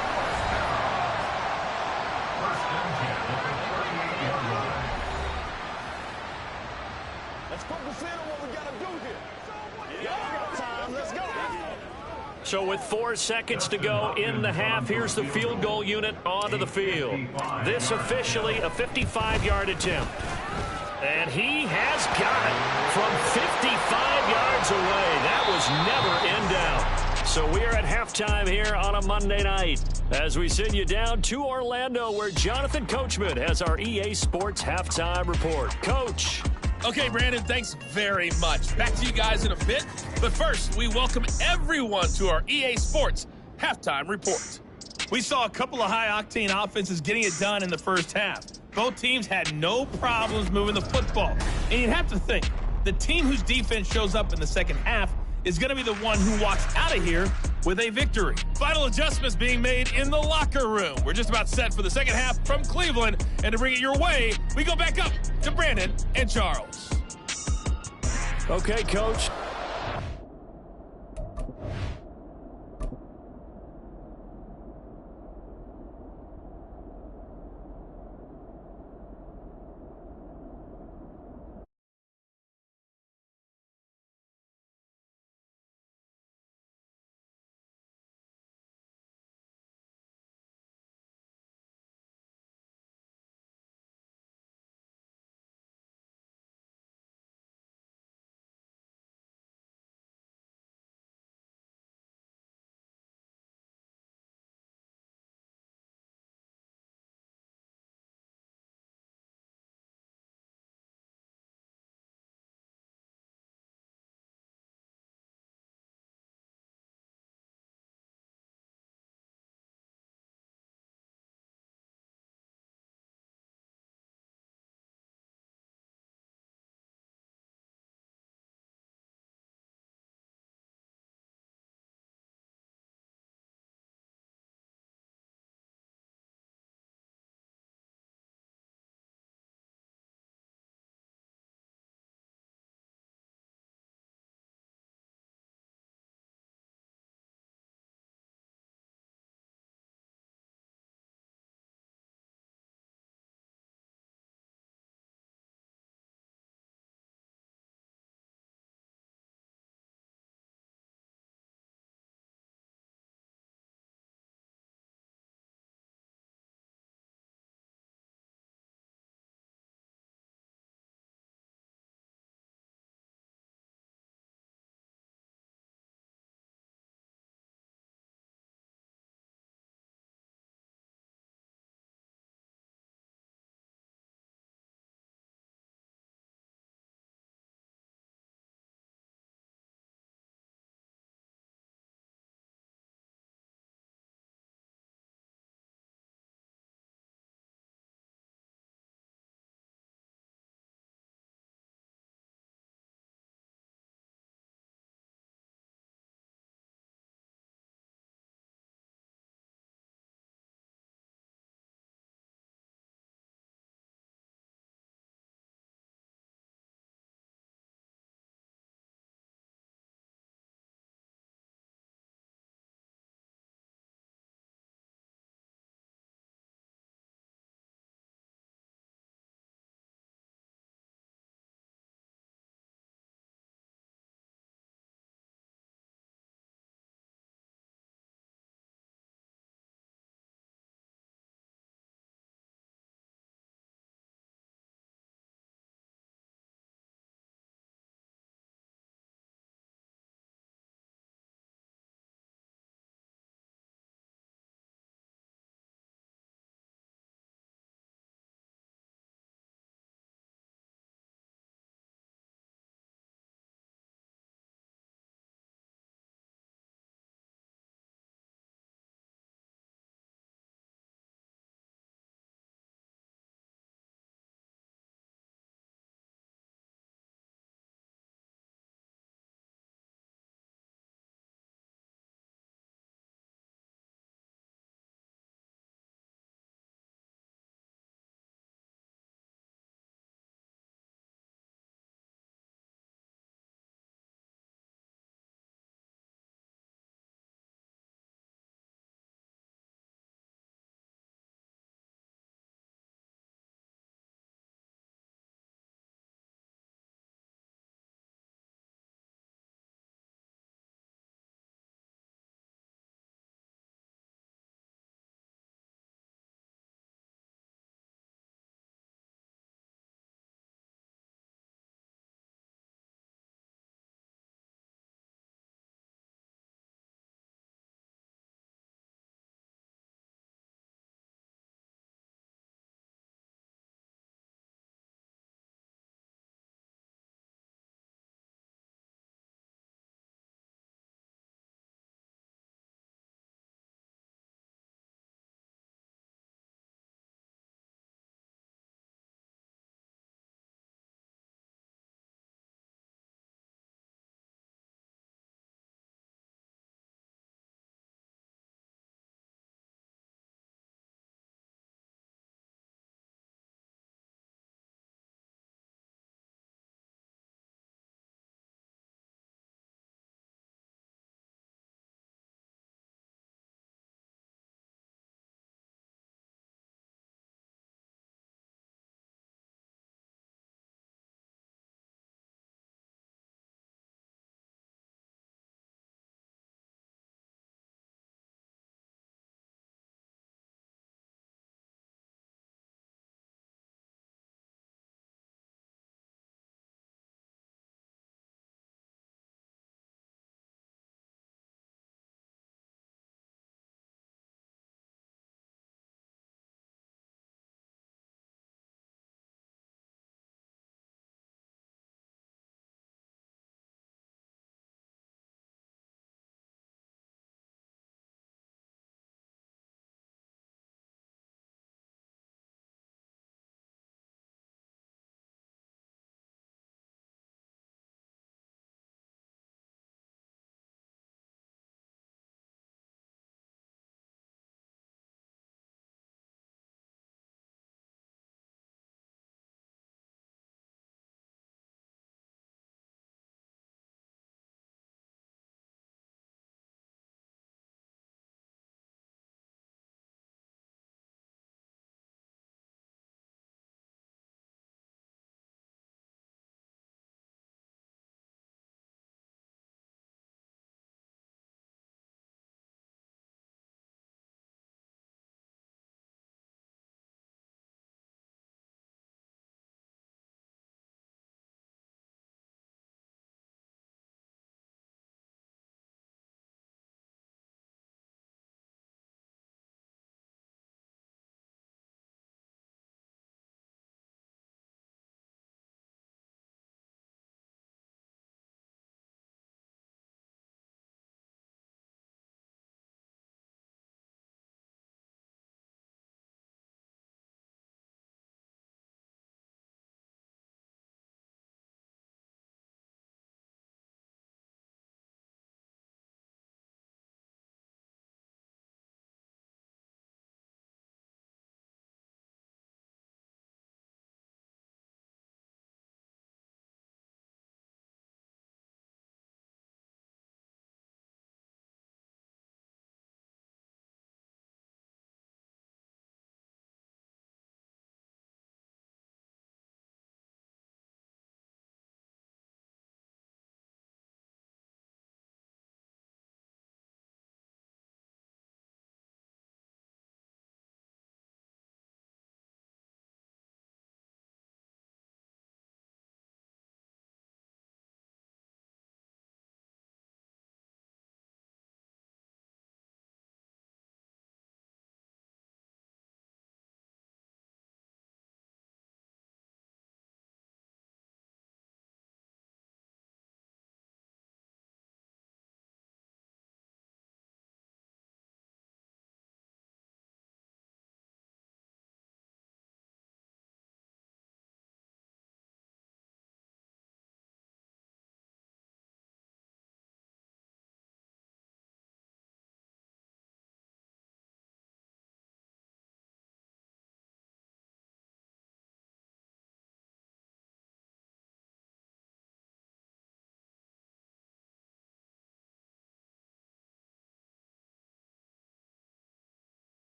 S5: So with 4 seconds to go in the half, here's the field goal unit onto the field. This officially a 55-yard attempt. And he has got it from 55 yards away. That was never in doubt. So we are at halftime here on a Monday night as we send you down to Orlando, where Jonathan Coachman has our EA Sports halftime report. Coach.
S10: Okay, Brandon, thanks very much. Back to you guys in a bit. But first, we welcome everyone to our EA Sports halftime report. We saw a couple of high-octane offenses getting it done in the first half. Both teams had no problems moving the football. And you'd have to think, the team whose defense shows up in the second half is going to be the one who walks out of here with a victory. Final adjustments being made in the locker room. We're just about set for the second half from Cleveland. And to bring it your way, we go back up to Brandon and Charles.
S5: Okay, Coach.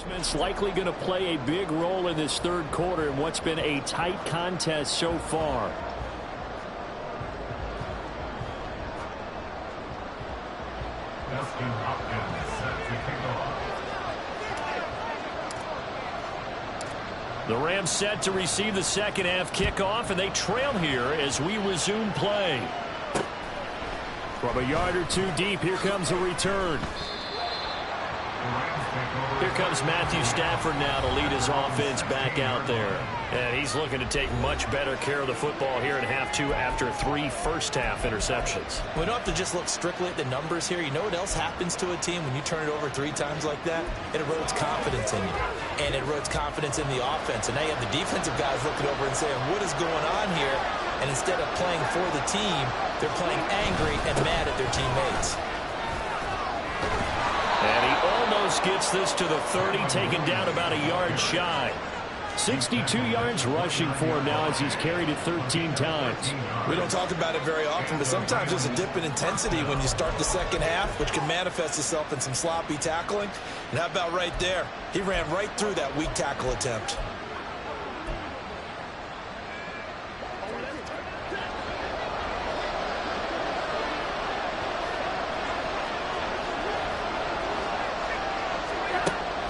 S5: Smith's likely going to play a big role in this third quarter in what's been a tight contest so far. The Rams set to receive the second half kickoff, and they trail here as we resume play. From a yard or two deep, here comes a return. Here comes Matthew Stafford now to lead his offense back out there. And he's looking to take much better care of the football here in half two after 3 first-half interceptions.
S6: We don't have to just look strictly at the numbers here. You know what else happens to a team when you turn it over 3 times like that? It erodes confidence in you. And it erodes confidence in the offense. And now you have the defensive guys looking over and saying, what is going on here? And instead of playing for the team, they're playing angry and mad at their teammates.
S5: And he almost gets this to the 30, taken down about a yard shy. 62 yards rushing for him now as he's carried it 13 times.
S6: We don't talk about it very often, but sometimes there's a dip in intensity when you start the second half, which can manifest itself in some sloppy tackling. And how about right there? He ran right through that weak tackle attempt.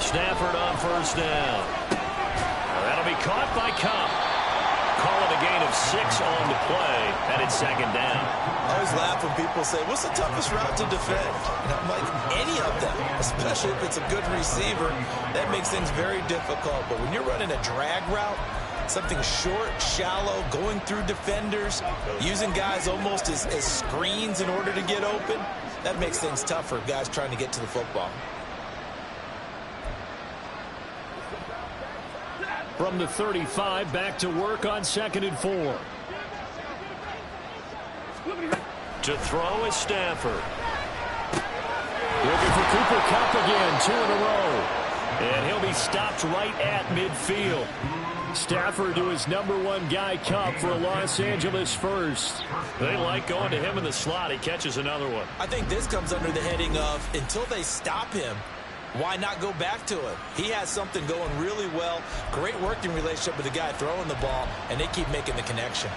S5: Stafford on first down. That'll be caught by Cup. Call it a gain of 6 on the play, and it's second down.
S6: I always laugh when people say, what's the toughest route to defend? And I'm like, any of them, especially if it's a good receiver. That makes things very difficult. But when you're running a drag route, something short, shallow, going through defenders, using guys almost as screens in order to get open, that makes things tough for guys trying to get to the football.
S5: From the 35, back to work on 2nd and 4. To throw is Stafford. Looking for Cooper Kupp again, 2 in a row. And he'll be stopped right at midfield. Stafford to his #1 guy, Kupp, for a Los Angeles first. They like going to him in the slot. He catches another one.
S6: I think this comes under the heading of, until they stop him, why not go back to it? He has something going really well. Great working relationship with the guy throwing the ball, and they keep making the connection.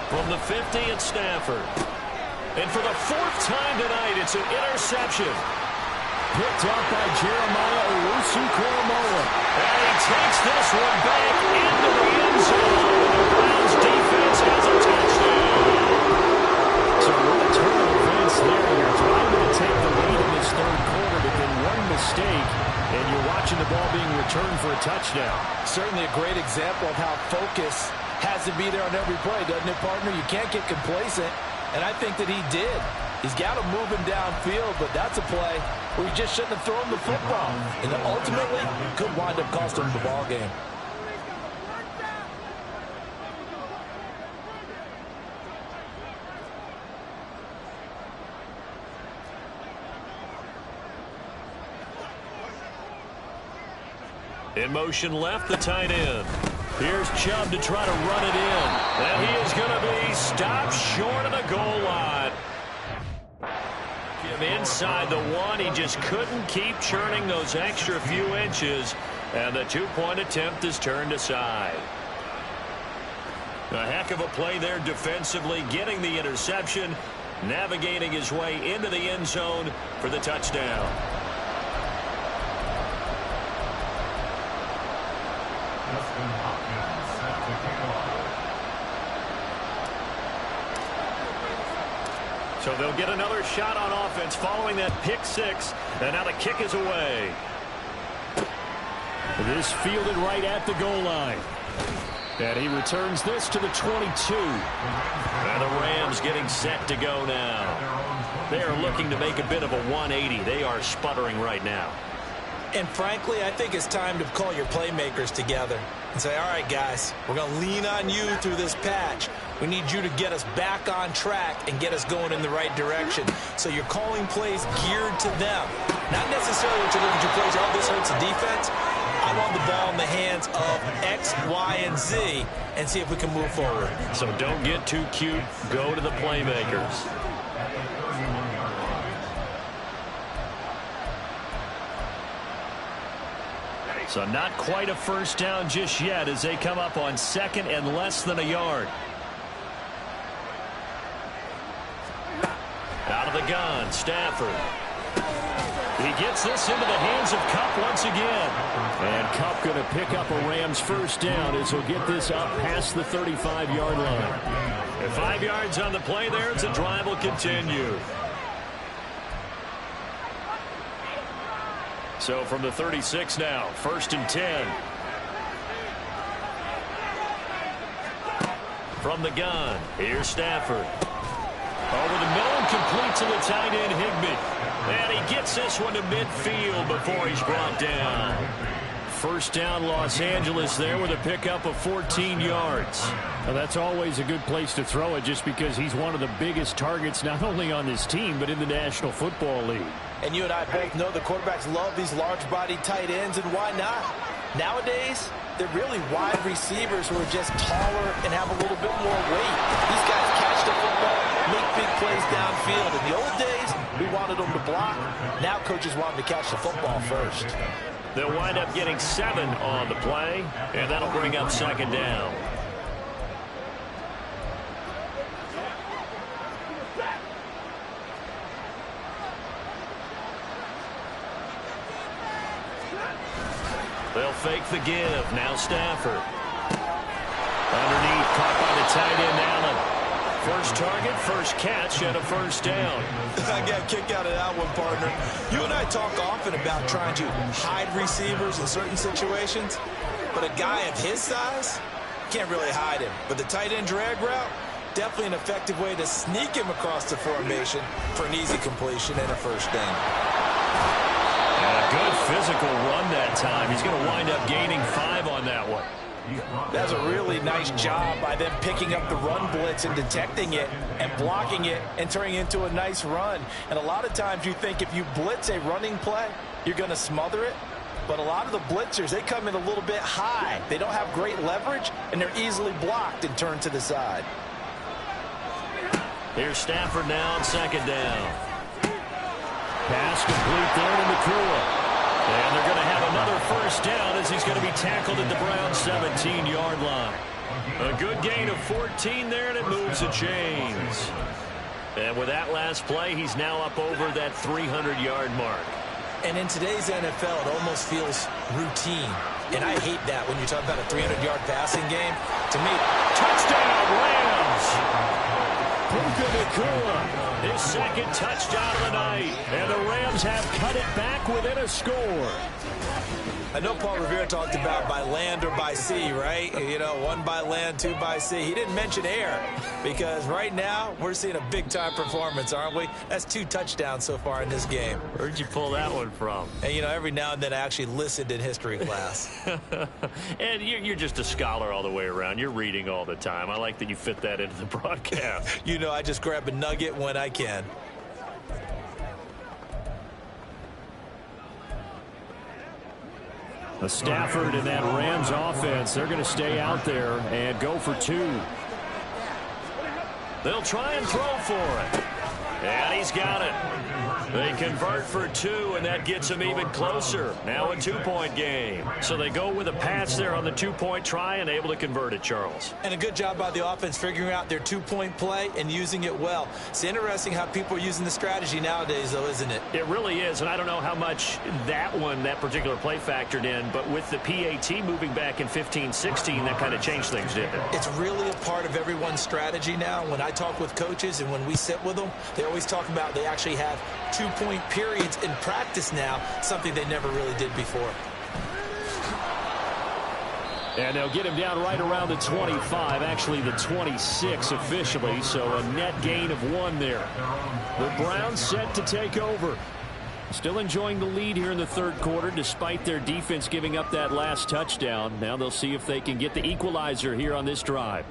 S5: From the 50, it's Stafford. And for the 4th time tonight, it's an interception. Picked up by Jeremiah Owusu-Koramoah. And he takes this one back into the end zone. The Browns defense has a touchdown. So what a turn of events there. You're driving to take the lead in this third quarter, but then one mistake, and you're watching the ball being returned for a touchdown.
S6: Certainly a great example of how focus has to be there on every play, doesn't it, partner? You can't get complacent, and I think that he did. He's got to move him downfield, but that's a play where he just shouldn't have thrown the football. And ultimately, could wind up costing him the ball game.
S5: In motion left, the tight end. Here's Chubb to try to run it in. And he is going to be stopped short of the goal line. Inside the 1, he just couldn't keep churning those extra few inches, and the 2-point attempt is turned aside. A heck of a play there defensively, getting the interception, navigating his way into the end zone for the touchdown. So they'll get another shot on offense following that pick 6, and now the kick is away. This fielded right at the goal line. And he returns this to the 22. And the Rams getting set to go now. They are looking to make a bit of a 180. They are sputtering right now.
S6: And frankly, I think it's time to call your playmakers together and say, all right, guys, we're going to lean on you through this patch. We need you to get us back on track and get us going in the right direction. So you're calling plays geared to them. Not necessarily what you're looking to plays. Oh, this hurts the defense. I want the ball in the hands of X, Y, and Z and see if we can move forward.
S9: So don't get too cute. Go to the playmakers. So not quite a first down just yet as they come up on 2nd and less than a yard. Out of the gun, Stafford. He gets this into the hands of Kupp once again. And Kupp going to pick up a Rams first down as he'll get this up past the 35-yard line. And 5 yards on the play there as the drive will continue. So from the 36 now, 1st and 10. From the gun, here's Stafford. Over the middle and complete to the tight end, Higbee. And he gets this one to midfield before he's brought down. First down, Los Angeles there with a pickup of 14 yards.
S5: Well, that's always a good place to throw it just because he's one of the biggest targets not only on this team but in the National Football League.
S6: And you and I both know the quarterbacks love these large-bodied tight ends, and why not? Nowadays, they're really wide receivers who are just taller and have a little bit more weight. These guys catch the football, make big plays downfield. In the old days, we wanted them to block. Now coaches want them to catch the football first.
S9: They'll wind up getting 7 on the play, and that'll bring up 2nd down. They'll fake the give. Now Stafford. Underneath, caught by the tight end, Allen. First target, first catch, and a first down.
S6: I got a kick out of that one, partner. You and I talk often about trying to hide receivers in certain situations, but a guy of his size can't really hide him. But the tight end drag route, definitely an effective way to sneak him across the formation for an easy completion and a first down.
S9: And a good physical run that time. He's going to wind up gaining 5 on that one.
S6: That's a really nice job by them picking up the run blitz and detecting it and blocking it and turning it into a nice run. And a lot of times you think if you blitz a running play, you're going to smother it. But a lot of the blitzers, they come in a little bit high. They don't have great leverage, and they're easily blocked and turned to the side.
S9: Here's Stafford now on 2nd down. Pass complete there to McCool. And they're going to have another first down as he's going to be tackled at the Browns' 17-yard line. A good gain of 14 there, and it moves the chains. And with that last play, he's now up over that 300-yard mark.
S6: And in today's NFL, it almost feels routine. And I hate that when you talk about a 300-yard passing game. To me,
S9: touchdown, Rams! Puka Nacua. His 2nd touchdown of the night. And the Rams have cut it back within a score.
S6: I know Paul Revere talked about by land or by sea, right? You know, 1 by land, 2 by sea. He didn't mention air because right now we're seeing a big-time performance, aren't we? That's 2 touchdowns so far in this game.
S9: Where'd you pull that one from?
S6: And, you know, every now and then I actually listened in history class.
S9: And you're just a scholar all the way around. You're reading all the time. I like that you fit that into the broadcast.
S6: You know, I just grab a nugget when I can.
S5: Stafford and that Rams offense, they're going to stay out there and go for 2.
S9: They'll try and throw for it. And he's got it. They convert for 2, and that gets them even closer. Now a 2-point game. So they go with a pass there on the 2-point try and able to convert it, Charles.
S6: And a good job by the offense figuring out their 2-point play and using it well. It's interesting how people are using the strategy nowadays, though, isn't it?
S9: It really is, and I don't know how much that particular play factored in, but with the PAT moving back in 15-16, that kind of changed things, didn't it?
S6: It's really a part of everyone's strategy now. When I talk with coaches and when we sit with them, they always talk about they actually have 2-point periods in practice now, something they never really did before.
S5: And they'll get him down right around the 25, actually the 26 officially, so a net gain of 1 there. The Browns set to take over. Still enjoying the lead here in the 3rd quarter despite their defense giving up that last touchdown. Now they'll see if they can get the equalizer here on this drive.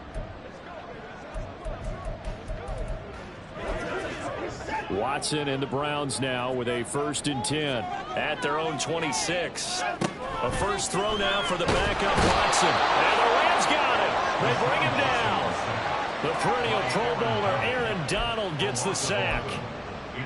S5: Watson and the Browns now with a 1st and 10 at their own 26. A first throw now for the backup Watson. And the Rams got it. They bring him down. The perennial Pro Bowler Aaron Donald gets the sack.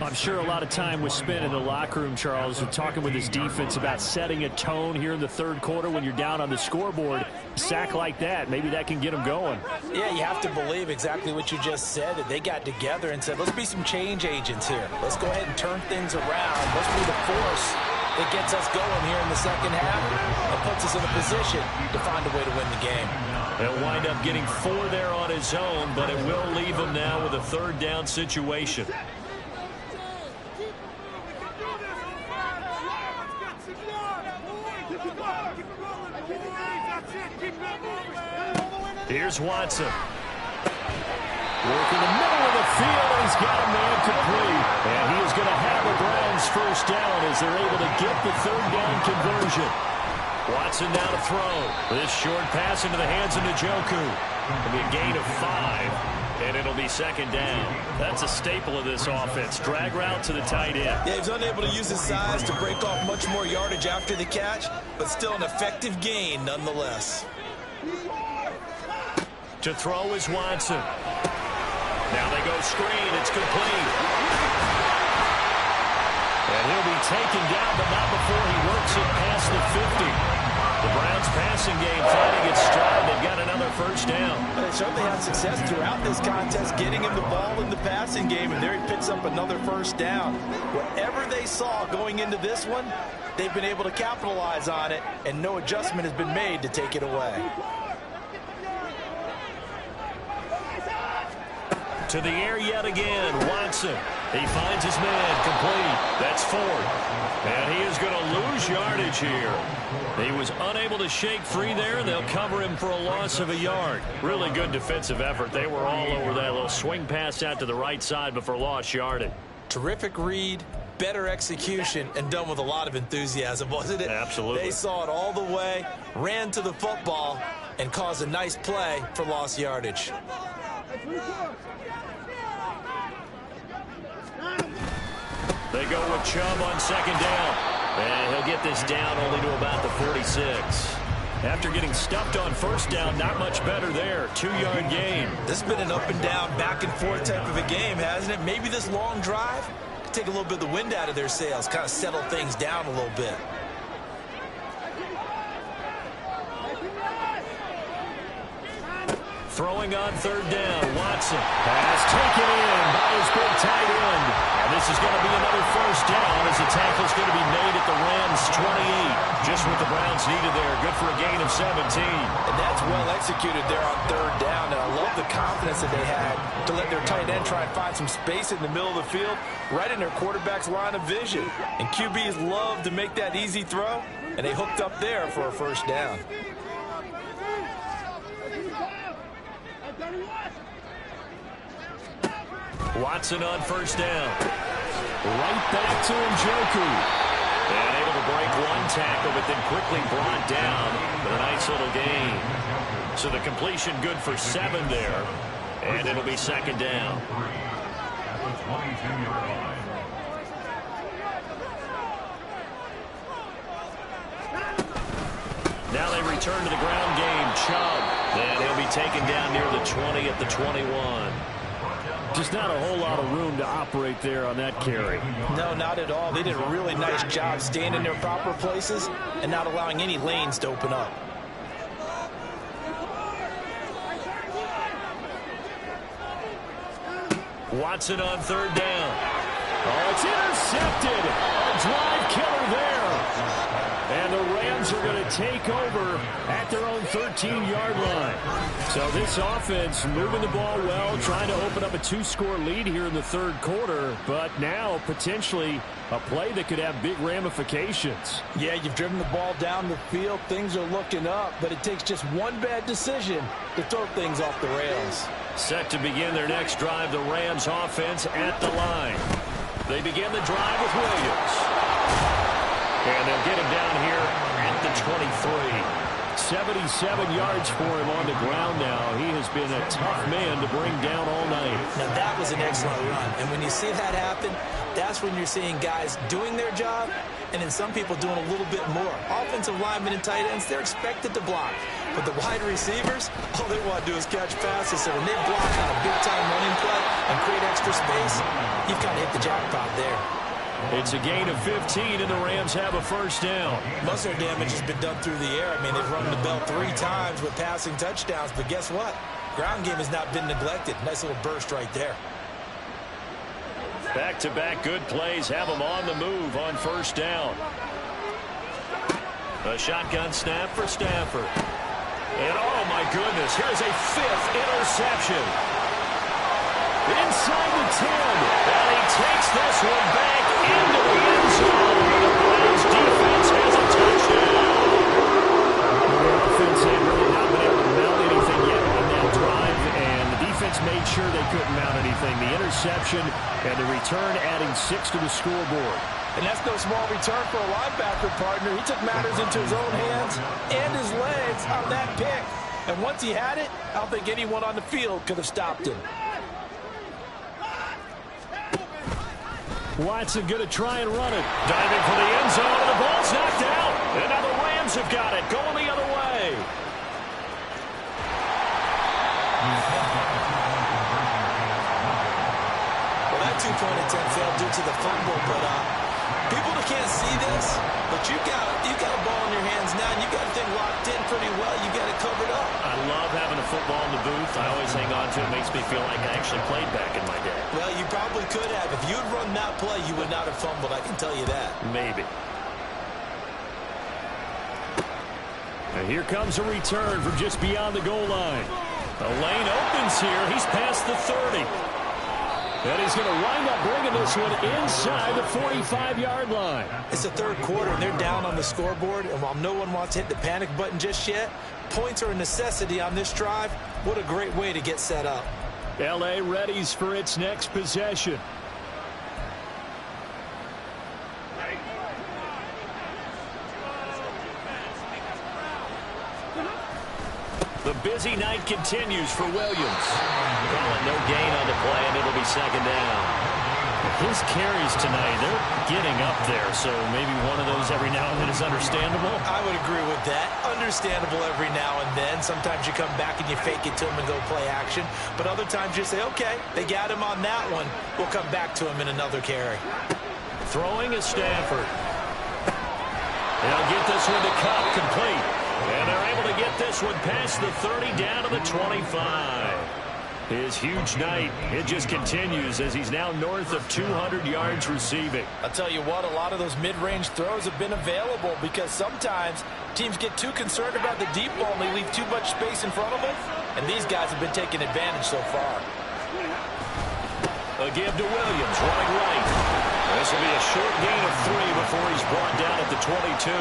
S5: I'm sure a lot of time was spent in the locker room, Charles, and talking with his defense about setting a tone here in the third quarter when you're down on the scoreboard. A sack like that, maybe that can get them going.
S6: Yeah, you have to believe exactly what you just said, that they got together and said, let's be some change agents here. Let's go ahead and turn things around. Let's be the force that gets us going here in the second half and puts us in a position to find a way to win the game.
S5: He'll wind up getting 4 there on his own, but it will leave him now with a 3rd down situation. Here's Watson. Working the middle of the field. He's got a man complete. And he is going to have the Browns 1st down as they're able to get the 3rd down conversion. Watson now to throw. This short pass into the hands of Njoku. It'll be a gain of 5. And it'll be 2nd down. That's a staple of this offense. Drag route to the tight end.
S6: Yeah, he's unable to use his size to break off much more yardage after the catch, but still an effective gain nonetheless.
S5: To throw is Watson. Now they go screen. It's complete. And he'll be taken down, but not before he works it past the 50. The Browns passing game finding its stride. They've got another 1st down.
S6: They certainly had success throughout this contest getting him the ball in the passing game, and there he picks up another 1st down. Whatever they saw going into this one, they've been able to capitalize on it, and no adjustment has been made to take it away.
S5: To the air yet again, Watson. He finds his man, complete. That's 4th. And he is going to lose yardage here. He was unable to shake free there, and they'll cover him for a loss of a yard. Really good defensive effort. They were all over that little swing pass out to the right side before lost yardage.
S6: Terrific read, better execution, and done with a lot of enthusiasm, wasn't it?
S5: Absolutely.
S6: They saw it all the way, ran to the football, and caused a nice play for lost yardage.
S5: They go with Chubb on 2nd down. And he'll get this down only to about the 46. After getting stuffed on 1st down, not much better there. 2-yard gain.
S6: This has been an up and down, back and forth type of a game, hasn't it? Maybe this long drive could take a little bit of the wind out of their sails, kind of settle things down a little bit.
S5: Throwing on 3rd down, Watson. Pass taken in by his big tight end. And this is going to be another 1st down as the tackle's going to be made at the Rams' 28. Just what the Browns needed there. Good for a gain of 17.
S6: And that's well executed there on 3rd down. And I love the confidence that they had to let their tight end try and find some space in the middle of the field, right in their quarterback's line of vision. And QBs love to make that easy throw, and they hooked up there for a 1st down.
S5: Watson on 1st down. Right back to Njoku. And able to break 1 tackle, but then quickly brought down with a nice little gain. So the completion good for 7 there. And it'll be 2nd down. Now they return to the ground game. Chubb. And he'll be taken down near the 20 at the 21. Just not a whole lot of room to operate there on that carry.
S6: No, not at all. They did a really nice job staying in their proper places and not allowing any lanes to open up.
S5: Watson on 3rd down. Oh, it's intercepted. A drive killer there. And the Rams are going to take over at their own 13-yard line. So this offense moving the ball well, trying to open up a 2-score lead here in the 3rd quarter, but now potentially a play that could have big ramifications.
S6: Yeah, you've driven the ball down the field. Things are looking up, but it takes just one bad decision to throw things off the rails.
S5: Set to begin their next drive, the Rams offense at the line. They begin the drive with Williams. And they'll get him down here at the 23. 77 yards for him on the ground now. He has been a tough man to bring down all night.
S6: Now that was was an excellent run. And when you see that happen, that's when you're seeing guys doing their job and then some people doing a little bit more. Offensive linemen and tight ends, they're expected to block. But the wide receivers, all they want to do is catch passes. So when they block on a big-time running play and create extra space, you've kind of hit the jackpot there.
S5: It's a gain of 15, and the Rams have a first down.
S6: Most of their damage has been done through the air. I mean, they've run the bell 3 times with passing touchdowns, but guess what? Ground game has not been neglected. Nice little burst right there.
S5: Back-to-back good plays have them on the move on first down. A shotgun snap for Stafford. And, oh, my goodness, here's a 5th interception. Inside the 10, and he takes this one back into the end zone. The Browns defense has a touchdown. The offense had really not been able to mount anything yet on that drive, and the defense made sure they couldn't mount anything. The interception and the return adding 6 to the scoreboard.
S6: And that's no small return for a linebacker partner. He took matters into his own hands and his legs on that pick. And once he had it, I don't think anyone on the field could have stopped him.
S5: Watson going to try and run it. Diving for the end zone, and the ball's knocked out. And now the Rams have got it, going the other way.
S6: Well, that two-point attempt failed due to the fumble, but people that can't see this, but you got a ball in your hands now, and you got a thing locked in pretty well. You got it covered up.
S5: I love having a football in the booth. I always hang on to it. It makes me feel like I actually played back in my day.
S6: Well, you probably could have. If you'd run that play, you would not have fumbled. I can tell you that.
S5: Maybe. And here comes a return from just beyond the goal line. The lane opens here. He's past the 30. And he's going to wind up bringing this one inside the 45-yard line.
S6: It's the third quarter, and they're down on the scoreboard. And while no one wants to hit the panic button just yet, points are a necessity on this drive. What a great way to get set up.
S5: LA readies for its next possession. The busy night continues for Williams. Well, no gain on the play, and it'll be second down. His carries tonight, they're getting up there, so maybe one of those every now and then is understandable.
S6: I would agree with that. Understandable every now and then. Sometimes you come back and you fake it to him and go play action. But other times you say, okay, they got him on that one. We'll come back to him in another carry.
S5: Throwing is Stafford. They'll get this one to Cup complete. And they're able to get this one past the 30 down to the 25. His huge night, it just continues as he's now north of 200 yards receiving.
S6: I'll tell you what, a lot of those mid-range throws have been available because sometimes teams get too concerned about the deep ball and they leave too much space in front of them. And these guys have been taking advantage so far.
S5: A give to Williams, running right. This will be a short gain of 3 before he's brought down at the 22.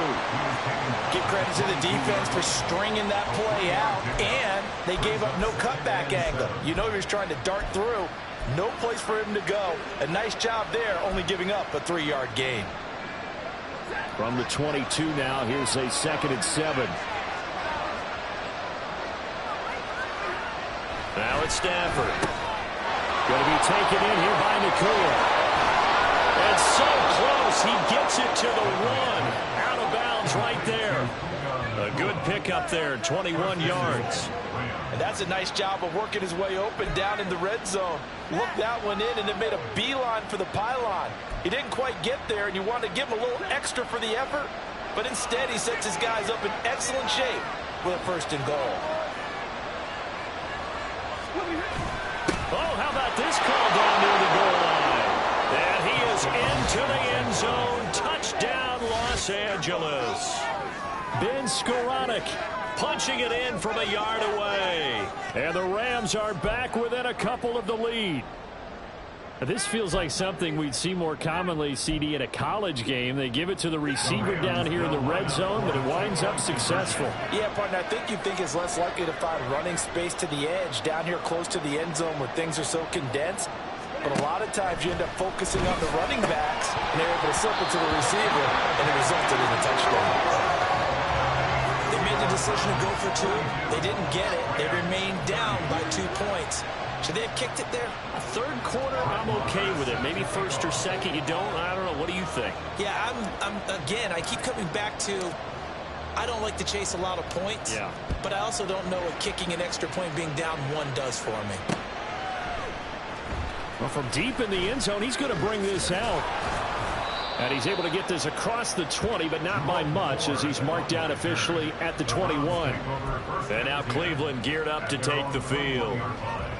S6: Give credit to the defense for stringing that play out, and they gave up no cutback angle. You know he was trying to dart through. No place for him to go. A nice job there, only giving up a 3-yard gain.
S5: From the 22 now, here's a 2nd and 7. Now it's Stafford. Going to be taken in here by Nakua. And so close, he gets it to the 1. Out of bounds right there. A good pickup there, 21 yards.
S6: And that's a nice job of working his way open down in the red zone. Looked that one in, and it made a beeline for the pylon. He didn't quite get there, and you wanted to give him a little extra for the effort. But instead, he sets his guys up in excellent shape with a 1st and goal.
S5: Oh, how about this call down near the goal line? And he is into the end zone. Touchdown, Los Angeles. Ben Skoranek punching it in from a yard away. And the Rams are back within a couple of the lead. This feels like something we'd see more commonly, CD, in a college game. They give it to the receiver down here in the red zone, but it winds up successful.
S6: Yeah, partner, I think you think it's less likely to find running space to the edge down here close to the end zone where things are so condensed. But a lot of times you end up focusing on the running backs, and they're able to slip it to the receiver, and it resulted in a touchdown. They made the decision to go for 2. They didn't get it. They remained down by 2 points. Should they have kicked it there?
S9: Third quarter, I'm okay with it. Maybe first or second, you don't. I don't know. What do you think?
S6: Yeah, again, I keep coming back to I don't like to chase a lot of points.
S9: Yeah.
S6: But I also don't know what kicking an extra point being down 1 does for me.
S9: Well, from deep in the end zone, he's going to bring this out. And he's able to get this across the 20, but not by much, as he's marked down officially at the 21. And now Cleveland geared up to take the field.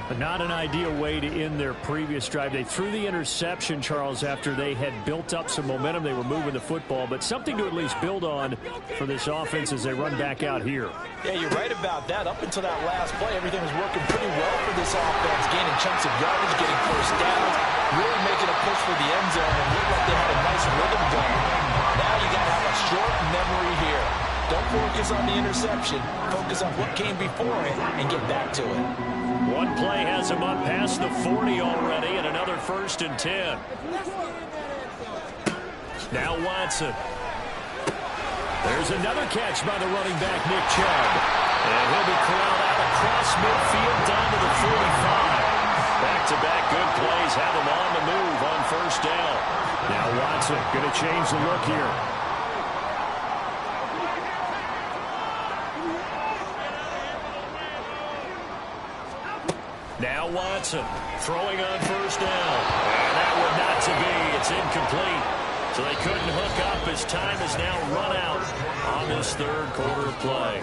S9: But not an ideal way to end their previous drive. They threw the interception, Charles, after they had built up some momentum. They were moving the football, but something to at least build on for this offense as they run back out here.
S6: Yeah, you're right about that. Up until that last play, everything was working pretty well for this offense, gaining chunks of yardage, getting first down, really making a push for the end zone, and looked like they had a nice rhythm going. Now you got to have a short memory here. Don't focus on the interception. Focus on what came before it and get back to it.
S9: One play has him up past the 40 already, and another 1st and 10. Now Watson. There's another catch by the running back, Nick Chubb. And he'll be corralled out across midfield down to the 45. Back-to-back good plays have him on the move on 1st down. Now Watson going to change the look here. Now Watson throwing on 1st down. And that one not to be. It's incomplete. So they couldn't hook up as time has now run out on this 3rd quarter of play.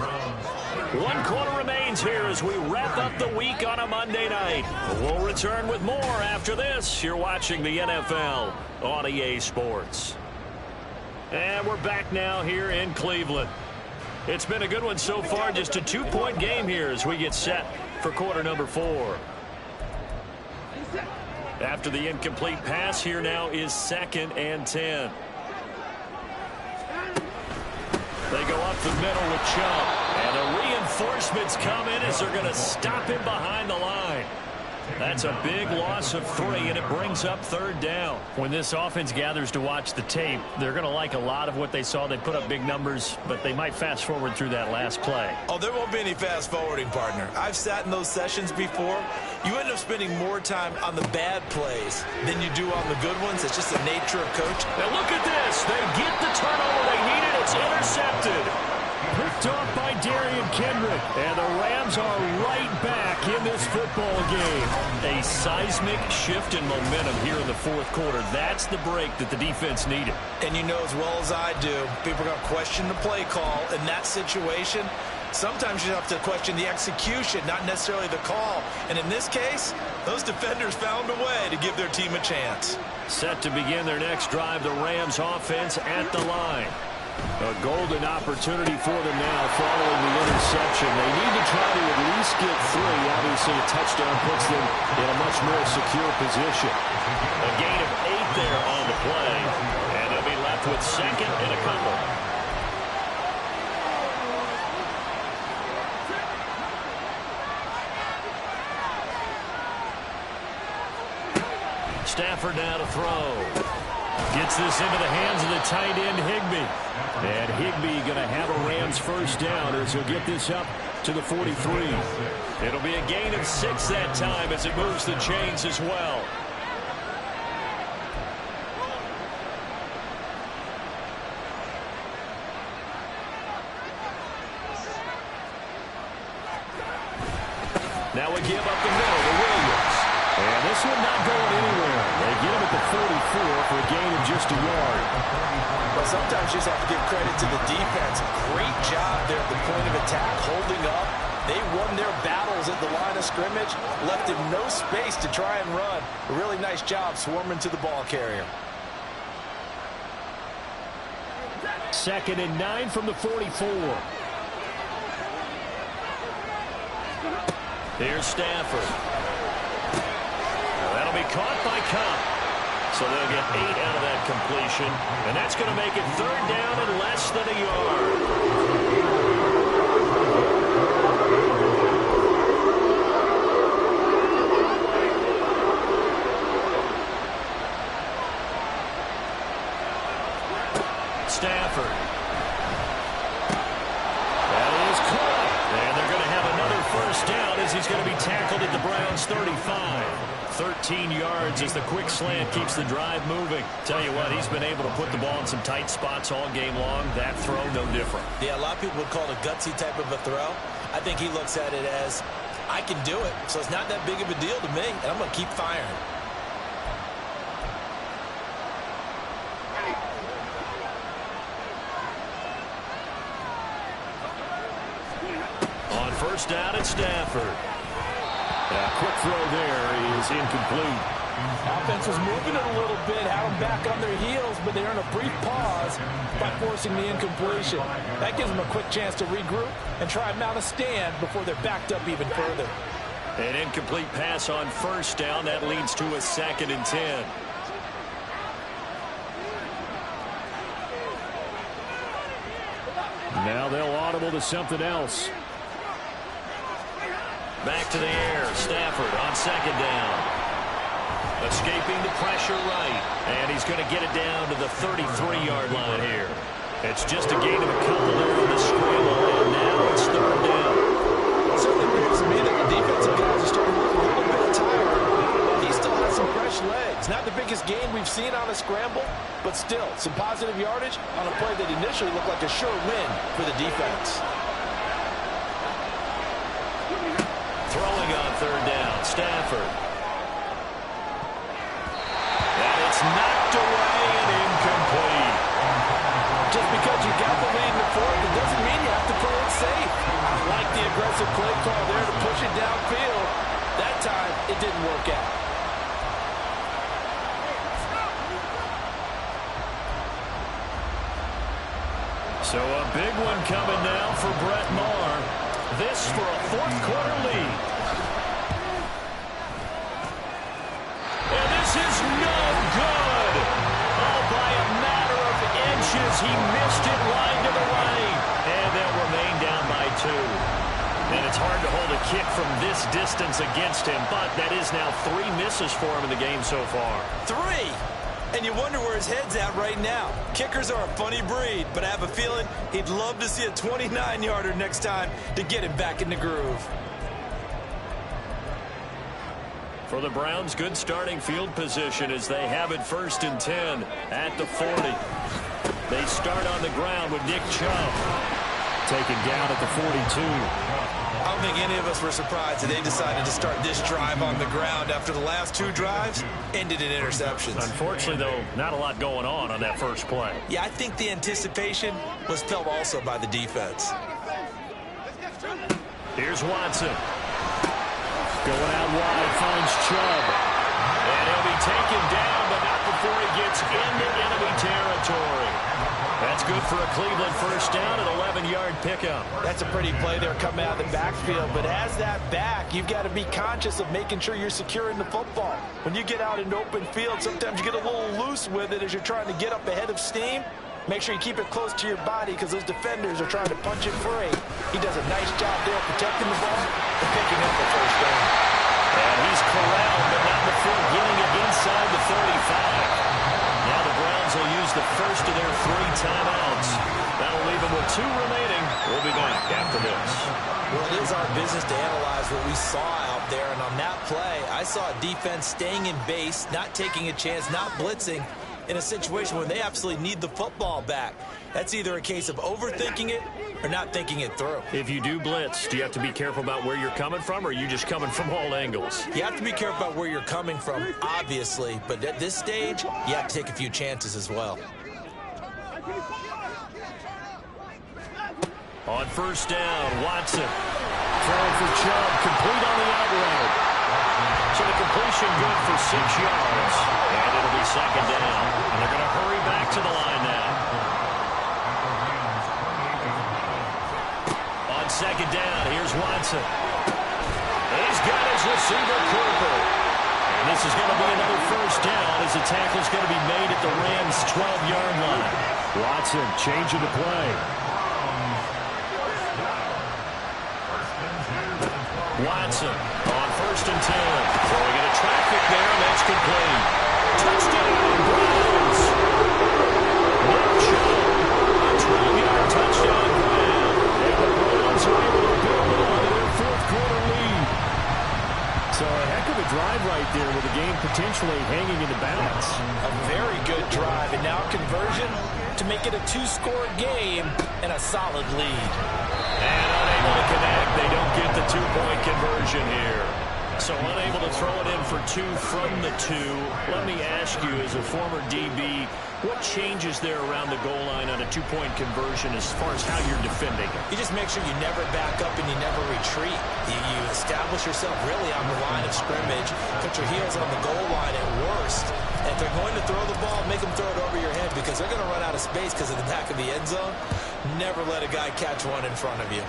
S9: 1 quarter remains here as we wrap up the week on a Monday night. We'll return with more after this. You're watching the NFL on EA Sports. And we're back now here in Cleveland. It's been a good one so far. Just a 2-point game here as we get set for quarter number 4. After the incomplete pass, here now is 2nd and 10. They go up the middle with Chubb. And the reinforcements come in as they're going to stop him behind the line. That's a big loss of 3, and it brings up 3rd down. When this offense gathers to watch the tape, they're going to like a lot of what they saw. They put up big numbers, but they might fast forward through that last play.
S6: Oh, there won't be any fast forwarding, partner. I've sat in those sessions before. You end up spending more time on the bad plays than you do on the good ones. It's just the nature of coaching.
S9: Now look at this. They get the turnover they needed. It's intercepted. Picked off by Darian Kendrick. And the Rams are right back in this football game. A seismic shift in momentum here in the 4th quarter. That's the break that the defense needed.
S6: And you know as well as I do, people are going to question the play call in that situation. Sometimes you have to question the execution, not necessarily the call. And in this case, those defenders found a way to give their team a chance.
S9: Set to begin their next drive, the Rams offense at the line. A golden opportunity for them now following the interception. They need to try to at least get 3. Obviously, a touchdown puts them in a much more secure position. A gain of 8 there on the play. And they'll be left with 2nd and a couple. Stafford now to throw. Gets this into the hands of the tight end, Higbee. And Higbee going to have a Rams 1st down as he'll get this up to the 43. It'll be a gain of 6 that time as it moves the chains as well. Now we give up the middle to Williams. And this one not going anywhere. They get him at the 44 for a gain of just a yard.
S6: Well, sometimes you just have to give credit to the defense. Great job there at the point of attack, holding up. They won their battles at the line of scrimmage, left him no space to try and run. A really nice job swarming to the ball carrier.
S9: 2nd and 9 from the 44. Here's Stafford. That'll be caught by Cobb. So they'll get 8 out of that completion. And that's going to make it 3rd down and less than a yard. Stafford. That is caught. And they're going to have another 1st down as he's going to be tackled at the Browns'
S5: 35. 13 yards as the quick slant keeps the drive moving. Tell you what, he's been able to put the ball in some tight spots all game long. That throw, no different.
S6: Yeah, a lot of people would call it a gutsy type of a throw. I think he looks at it as, I can do it, so it's not that big of a deal to me, and I'm going to keep firing.
S5: On first down, it's Stafford. A quick throw there is incomplete.
S6: Offense was moving it a little bit, had them back on their heels, but they earned a brief pause by forcing the incompletion. That gives them a quick chance to regroup and try and mount a stand before they're backed up even further.
S5: An incomplete pass on first down. That leads to a 2nd and 10. Now they'll audible to something else. Back to the air. Stafford on 2nd down. Escaping the pressure right. And he's going to get it down to the 33-yard line here. It's just a gain of a couple there on the scramble. And now it's 3rd down.
S6: It certainly appears to me that the defensive guys are starting to look a little bit tired. He still has some fresh legs. Not the biggest gain we've seen on a scramble, but still some positive yardage on a play that initially looked like a sure win for the defense.
S5: Throwing on 3rd down, Stafford. And it's knocked away and incomplete.
S6: Just because you got the lead in the 4th, it doesn't mean you have to play it safe. I like the aggressive play call there to push it downfield. That time, it didn't work out.
S5: So a big one coming now for Brett Maher. This for a 4th quarter lead. And this is no good. Oh, by a matter of inches, he missed it wide to the right. And they'll remain down by 2. And it's hard to hold a kick from this distance against him, but that is now 3 misses for him in the game so far.
S6: 3? And you wonder where his head's at right now. Kickers are a funny breed, but I have a feeling he'd love to see a 29-yarder next time to get him back in the groove.
S5: For the Browns, good starting field position as they have it 1st and 10 at the 40. They start on the ground with Nick Chubb. Taken down at the 42.
S6: I don't think any of us were surprised that they decided to start this drive on the ground after the last 2 drives ended in interceptions.
S5: Unfortunately, though, not a lot going on that first play.
S6: Yeah, I think the anticipation was felt also by the defense.
S5: Here's Watson. Going out wide, finds Chubb. And he'll be taken down, but not before he gets into enemy territory. That's good for a Cleveland first down, an 11-yard pickup.
S6: That's a pretty play there coming out of the backfield, but as that back, you've got to be conscious of making sure you're securing the football. When you get out into open field, sometimes you get a little loose with it as you're trying to get up ahead of steam. Make sure you keep it close to your body because those defenders are trying to punch it free. He does a nice job there protecting the ball and picking up the first down.
S5: And he's corralled, but not before getting it inside the 35. Now the Browns will use the first of their 3 timeouts. That'll leave them with 2 remaining. We'll be back after this.
S6: Well, it is our business to analyze what we saw out there. And on that play, I saw a defense staying in base, not taking a chance, not blitzing in a situation where they absolutely need the football back. That's either a case of overthinking it or not thinking it through.
S5: If you do blitz, do you have to be careful about where you're coming from, or are you just coming from all angles?
S6: You have to be careful about where you're coming from, obviously, but at this stage, you have to take a few chances as well.
S5: On first down, Watson. Throwing for Chubb, complete on the out route. So the completion good for 6 yards. And it'll be 2nd down. And they're going to hurry back to the line now. On 2nd down, here's Watson. He's got his receiver Cooper. And this is going to be another first down as the tackle's going to be made at the Rams' 12-yard line. Watson changing the play. Watson on 1st and 10. Throwing into traffic there, and that's complete. Touchdown, Browns! Nick Chubb, a 12-yard touchdown grab. And the Browns are able to build on their 4th quarter lead. So a heck of
S9: hanging in the balance.
S6: A very good drive, and now conversion to make it a 2-score game and a solid lead.
S9: And unable to connect. They don't get the 2-point conversion here. So unable to throw it in for 2 from the 2. Let me ask you, as a former DB, what changes there around the goal line on a 2-point conversion as far as how you're defending it?
S6: You just make sure you never back up and you never retreat. You establish yourself really on the line of scrimmage, put your heels on the goal line at worst. And if they're going to throw the ball, make them throw it over your head because they're going to run out of space because of the back of the end zone. Never let a guy catch one in front of you.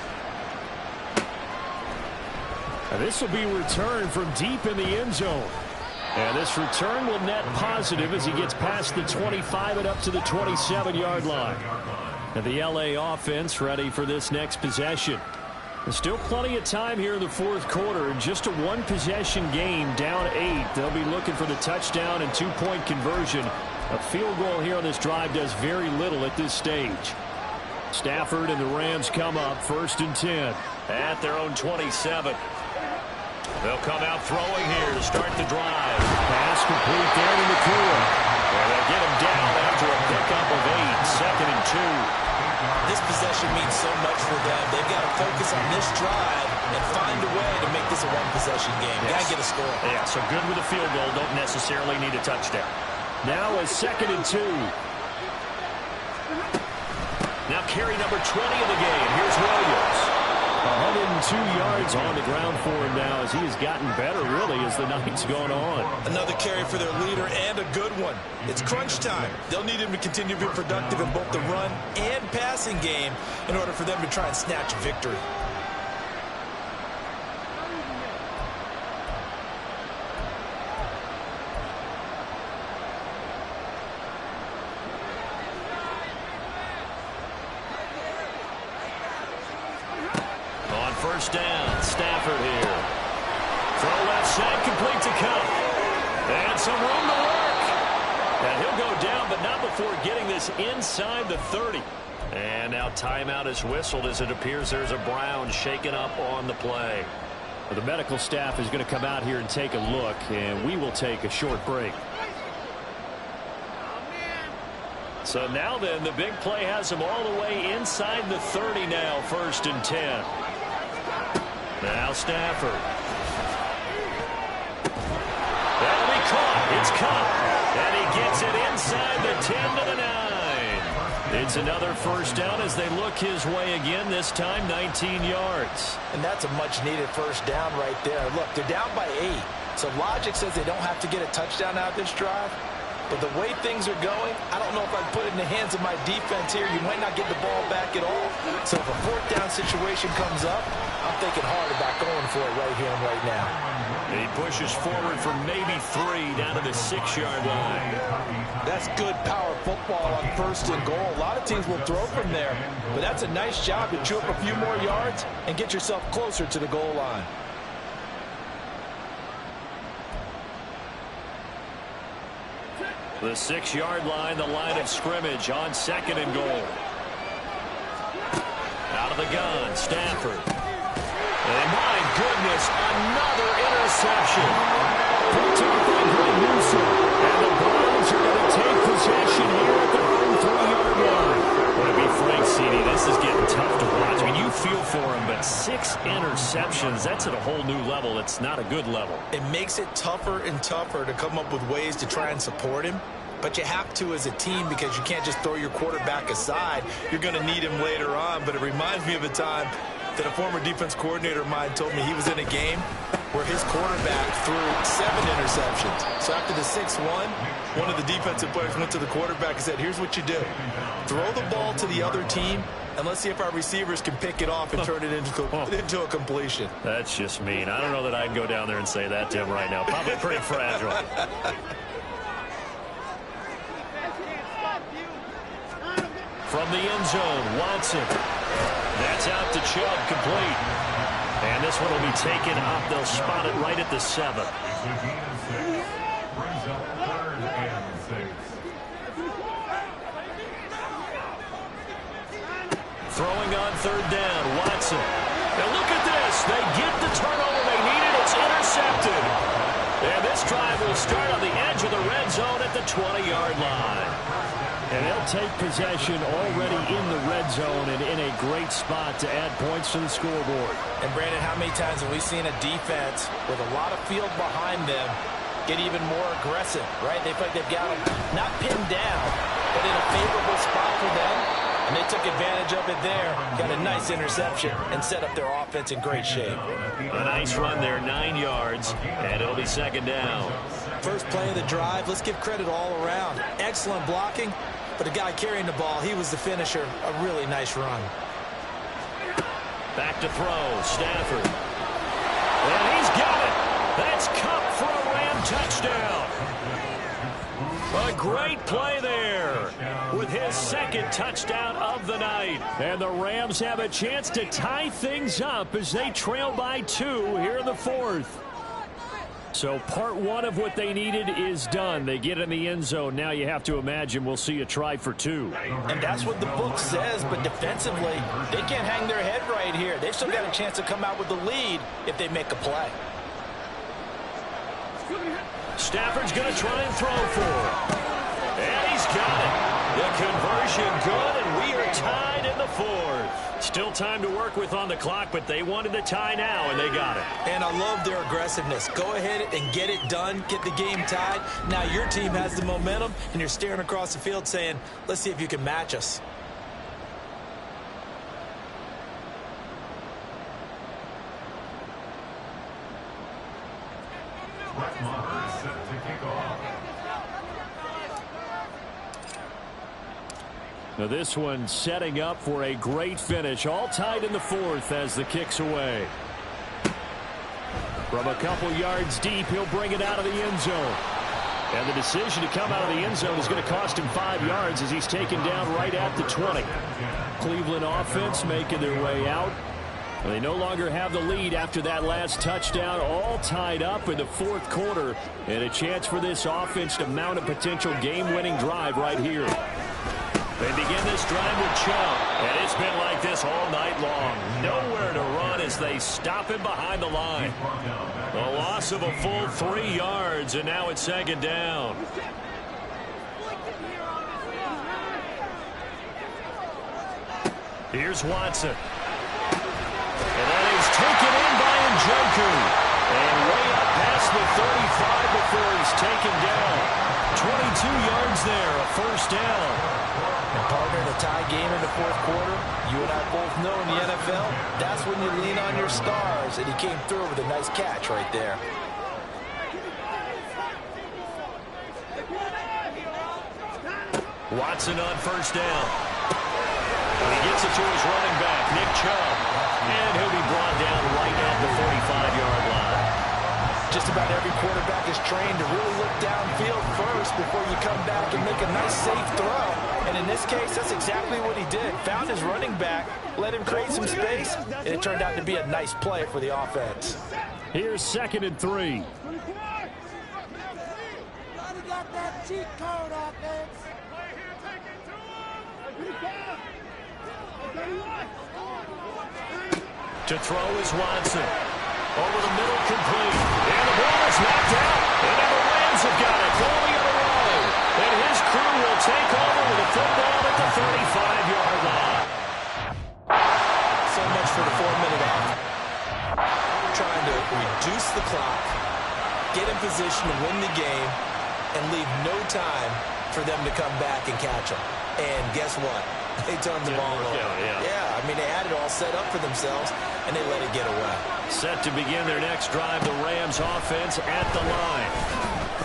S9: And this will be returned from deep in the end zone. And this return will net positive as he gets past the 25 and up to the 27-yard line. And the LA offense ready for this next possession. There's still plenty of time here in the fourth quarter. And just a one-possession game, down 8. They'll be looking for the touchdown and 2-point conversion. A field goal here on this drive does very little at this stage. Stafford and the Rams come up 1st and 10 at their own 27. They'll come out throwing here to start the drive. Pass complete there to McCool. And they'll get him down after a pickup of 8. 2nd and 2.
S6: This possession means so much for them. They've got to focus on this drive and find a way to make this a one-possession game.
S9: Yes.
S6: Got to get a score.
S9: Yeah, so good with a field goal. Don't necessarily need a touchdown. Now a 2nd and 2. Now carry number 20 in the game. Here's Williams. 102 yards on the ground for him now as he has gotten better, really, as the night's gone on.
S6: Another carry for their leader and a good one. It's crunch time. They'll need him to continue to be productive in both the run and passing game in order for them to try and snatch a victory.
S9: First down, Stafford here. Throw left side, complete to Cup. And some room to work. And he'll go down, but not before getting this inside the 30. And now timeout is whistled as it appears there's a Brown shaken up on the play. The medical staff is going to come out here and take a look, and we will take a short break. So now then, the big play has him all the way inside the 30 now, 1st and 10. Now Stafford. That'll be caught. It's caught. And he gets it inside the 10 to the 9. It's another first down as they look his way again, this time 19 yards.
S6: And that's a much-needed first down right there. Look, they're down by 8. So logic says they don't have to get a touchdown out of this drive. But the way things are going, I don't know if I'd put it in the hands of my defense here. You might not get the ball back at all. So if a 4th down situation comes up, I'm thinking hard about going for it right here and right now.
S9: He pushes forward for maybe 3 down to the 6-yard line.
S6: That's good power football on 1st and goal. A lot of teams will throw from there. But that's a nice job to chew up a few more yards and get yourself closer to the goal line.
S9: The 6-yard line, the line of scrimmage on 2nd and goal. Out of the gun, Stafford. And my goodness, another interception. Picked up by Greg Newsom. And the Browns are going to take possession here at their own 3-yard line. But to be frank, CD, this is getting tough to watch. I mean, you feel for him, but 6 interceptions, that's at a whole new level. It's not a good level.
S6: It makes it tougher and tougher to come up with ways to try and support him. But you have to as a team because you can't just throw your quarterback aside. You're going to need him later on. But it reminds me of a time that a former defense coordinator of mine told me he was in a game where his quarterback threw 7 interceptions. So after the 6-1, one of the defensive players went to the quarterback and said, here's what you do. Throw the ball to the other team, and let's see if our receivers can pick it off and turn it into a completion.
S9: That's just mean. I don't know that I'd go down there and say that to him right now. Probably pretty fragile. From the end zone, Watson. That's out to Chubb, complete. And this one will be taken up. They'll spot it right at the 7.
S8: Brings up 3rd and 6.
S9: Throwing on 3rd down, Watson. Now look at this. They get the turnover they needed. It's intercepted.
S5: And this drive will start on the edge of the red zone at the 20-yard line. And they'll take possession already in the red zone and in a great spot to add points to the scoreboard.
S6: And, Brandon, how many times have we seen a defense with a lot of field behind them get even more aggressive, right? They feel like they've got them not pinned down, but in a favorable spot for them. And they took advantage of it there. Got a nice interception and set up their offense in great shape.
S5: A nice run there, 9 yards, and it'll be second down.
S6: First play of the drive, let's give credit all around. Excellent blocking, but the guy carrying the ball, he was the finisher. A really nice run.
S5: Back to throw, Stafford. And he's got it. That's Cup for a Ram touchdown. A great play there with his second touchdown of the night. And the Rams have a chance to tie things up as they trail by 2 here in the fourth. So part one of what they needed is done. They get in the end zone. Now you have to imagine we'll see a try for 2.
S6: And that's what the book says, but defensively, they can't hang their head right here. They've still got a chance to come out with the lead if they make a play.
S5: Stafford's going to try and throw for him. And he's got it. The conversion good, and we are tied in the fourth. Still time to work with on the clock, but they wanted the tie now, and they got it.
S6: And I love their aggressiveness. Go ahead and get it done, get the game tied. Now your team has the momentum, and you're staring across the field saying, let's see if you can match us.
S8: Is set to kick off.
S5: Now this one setting up for a great finish. All tied in the fourth as the kick's away. From a couple yards deep, he'll bring it out of the end zone. And the decision to come out of the end zone is going to cost him 5 yards as he's taken down right at the 20. Cleveland offense making their way out. They no longer have the lead after that last touchdown, all tied up in the fourth quarter, and a chance for this offense to mount a potential game-winning drive right here. They begin this drive with Chubb, and it's been like this all night long. Nowhere to run as they stop him behind the line. A loss of a full 3 yards, and now it's second down. Here's Watson. And that is taken in by Njoku. And way up past the 35 before he's taken down. 22 yards there, a first down.
S6: And partner, the tie game in the fourth quarter, you and I both know in the NFL, that's when you lean on your stars. And he came through with a nice catch right there.
S5: Watson on first down. And he gets it to his running back, Nick Chubb. And he'll be brought down right at the 45-yard line.
S6: Just about every quarterback is trained to really look downfield first before you come back and make a nice, safe throw. And in this case, that's exactly what he did. Found his running back, let him create some space, and it turned out to be a nice play for the offense.
S5: Here's 2nd and 3.
S11: Got that cheat code offense.
S5: To throw is Watson. Over the middle, complete. And the ball is knocked out. And now the Rams have got it going the other way. And his crew will take over with the football at the 35-yard line.
S6: So much for the 4-minute off. Trying to reduce the clock, get in position to win the game, and leave no time for them to come back and catch them. And guess what? They turned the ball over. Yeah, I mean, they had it all set up for themselves, and they let it get away.
S5: Set to begin their next drive, the Rams offense at the line.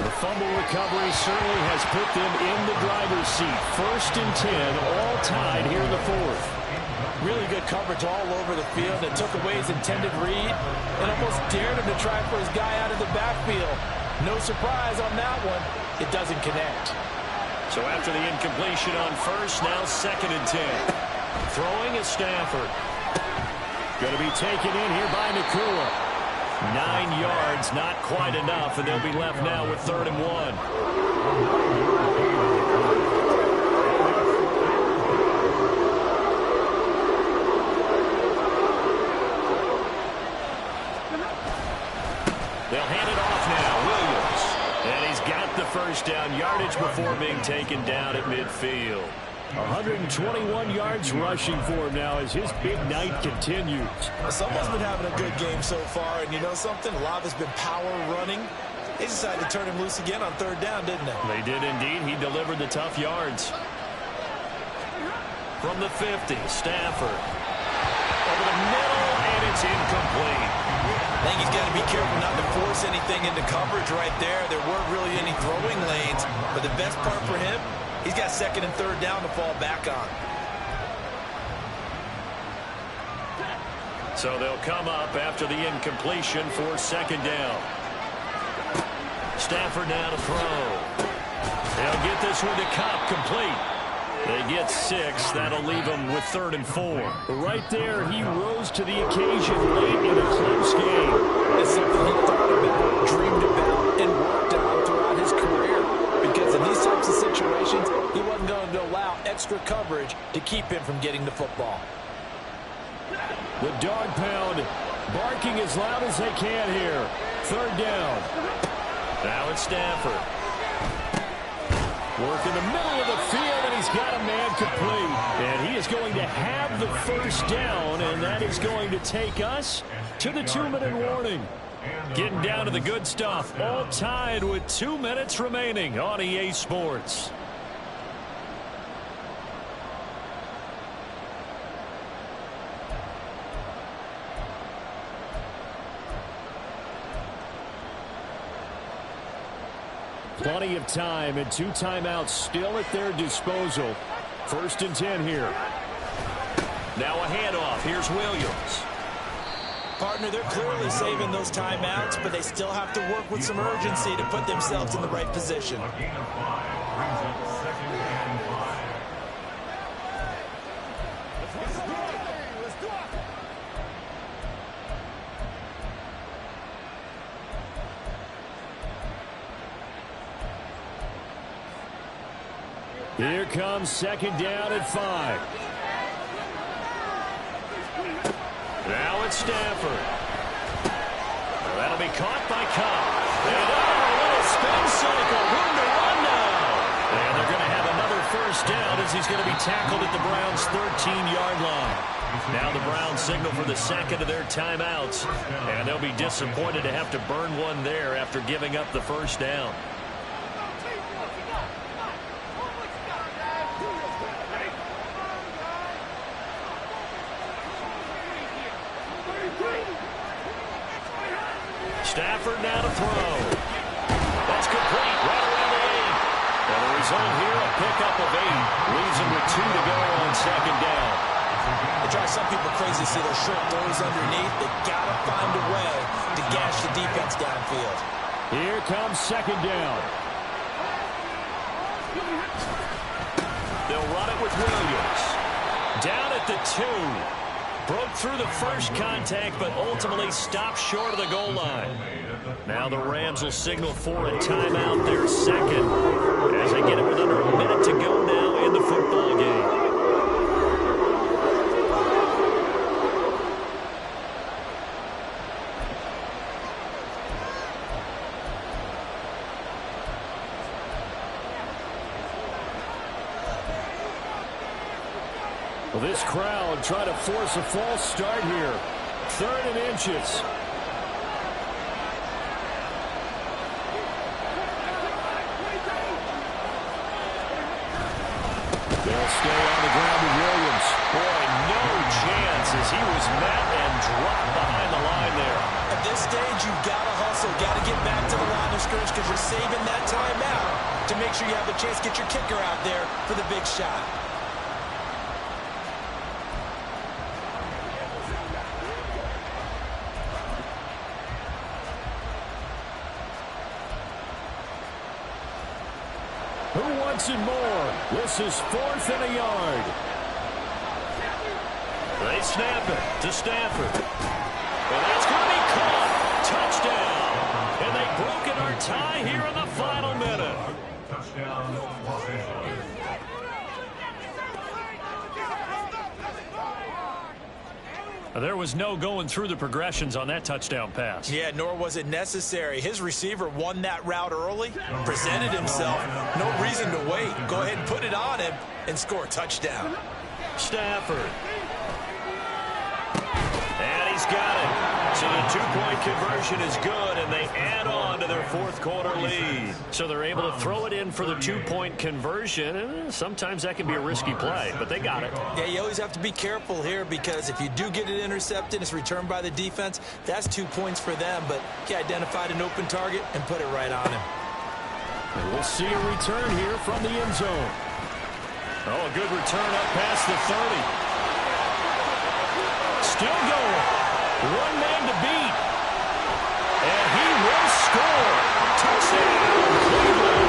S5: The fumble recovery certainly has put them in the driver's seat. 1st and 10, all tied here in the fourth.
S6: Really good coverage all over the field. It took away his intended read and almost dared him to try for his guy out of the backfield. No surprise on that one. It doesn't connect.
S5: So after the incompletion on first, now 2nd and 10. Throwing is Stafford. Going to be taken in here by Nakua. 9 yards, not quite enough, and they'll be left now with 3rd and 1. They'll hand it off now. Williams. first down yardage before being taken down at midfield. 121 yards rushing for him now as his big night continues.
S6: Someone's been having a good game so far, and you know something? A lot has been power running. They decided to turn him loose again on third down, didn't they?
S5: They did indeed. He delivered the tough yards. From the 50, Stafford. Over the middle, and it's incomplete.
S6: I think he's got to be careful not to force anything into coverage right there. There weren't really any throwing lanes, but the best part for him, he's got second and third down to fall back on.
S5: So they'll come up after the incompletion for second down. Stafford now to throw. They'll get this one to Cobb, complete. They get 6. That'll leave them with 3rd and 4. Right there, he rose to the occasion late in a close game.
S6: It's something he thought about, dreamed about, and worked on throughout his career. Because in these types of situations, he wasn't going to allow extra coverage to keep him from getting the football.
S5: The dog pound barking as loud as they can here. 3rd down. Now it's Stafford. Work in the middle of the field, and he's got a man complete. And he is going to have the first down, and that is going to take us to the 2-minute warning. Getting down to the good stuff, all tied with 2 minutes remaining on EA Sports. Plenty of time and 2 timeouts still at their disposal. 1st and 10 here. Now a handoff. Here's Williams.
S6: Partner, they're clearly saving those timeouts, but they still have to work with some urgency to put themselves in the right position.
S8: A gain of 5 brings up 2nd and 5.
S5: Here comes 2nd down at 5. Now it's Stafford. That'll be caught by Cobb. And a little spin cycle. Room to run now. And they're going to have another first down as he's going to be tackled at the Browns' 13-yard line. Now the Browns signal for the second of their timeouts. And they'll be disappointed to have to burn one there after giving up the first down. Stafford now to throw. That's complete right around the 8. And the result here, a pickup of 8. Leaves him with 2 to go on 2nd down.
S6: It drives some people crazy to see those short throws underneath. They got to find a way to gash the defense downfield.
S5: Here comes 2nd down. They'll run it with Williams. Down at the 2. Broke through the first contact, but ultimately stopped short of the goal line. Now the Rams will signal for a timeout, their second, as they get it with under a minute to go now in the football game. Well, this crowd trying to force a false start here. 3rd and inches. They'll stay on the ground with Williams. Boy, no chance as he was met and dropped behind the line there.
S6: At this stage, you've got to hustle, got to get back to the line of scrimmage because you're saving that timeout to make sure you have a chance to get your kicker out there for the big shot.
S5: Who wants it more? This is 4th and a yard. They snap it to Stafford. And that's going to be caught. Touchdown. And they've broken our tie here in the final minute.
S8: Touchdown, Los Angeles.
S5: There was no going through the progressions on that touchdown pass.
S6: Yeah, nor was it necessary. His receiver won that route early, presented himself. No reason to wait. Go ahead and put it on him and score a touchdown.
S5: Stafford. And he's got it. So the 2-point conversion is good, and they add on to their fourth quarter lead. So they're able to throw it in for the 2-point conversion, and sometimes that can be a risky play, but they got it.
S6: Yeah, you always have to be careful here because if you do get it intercepted, it's returned by the defense, that's 2 points for them, but he identified an open target and put it right on him.
S5: And we'll see a return here from the end zone. Oh, a good return up past the 30. Still going. One man to beat. And he will score. Touchdown, Cleveland.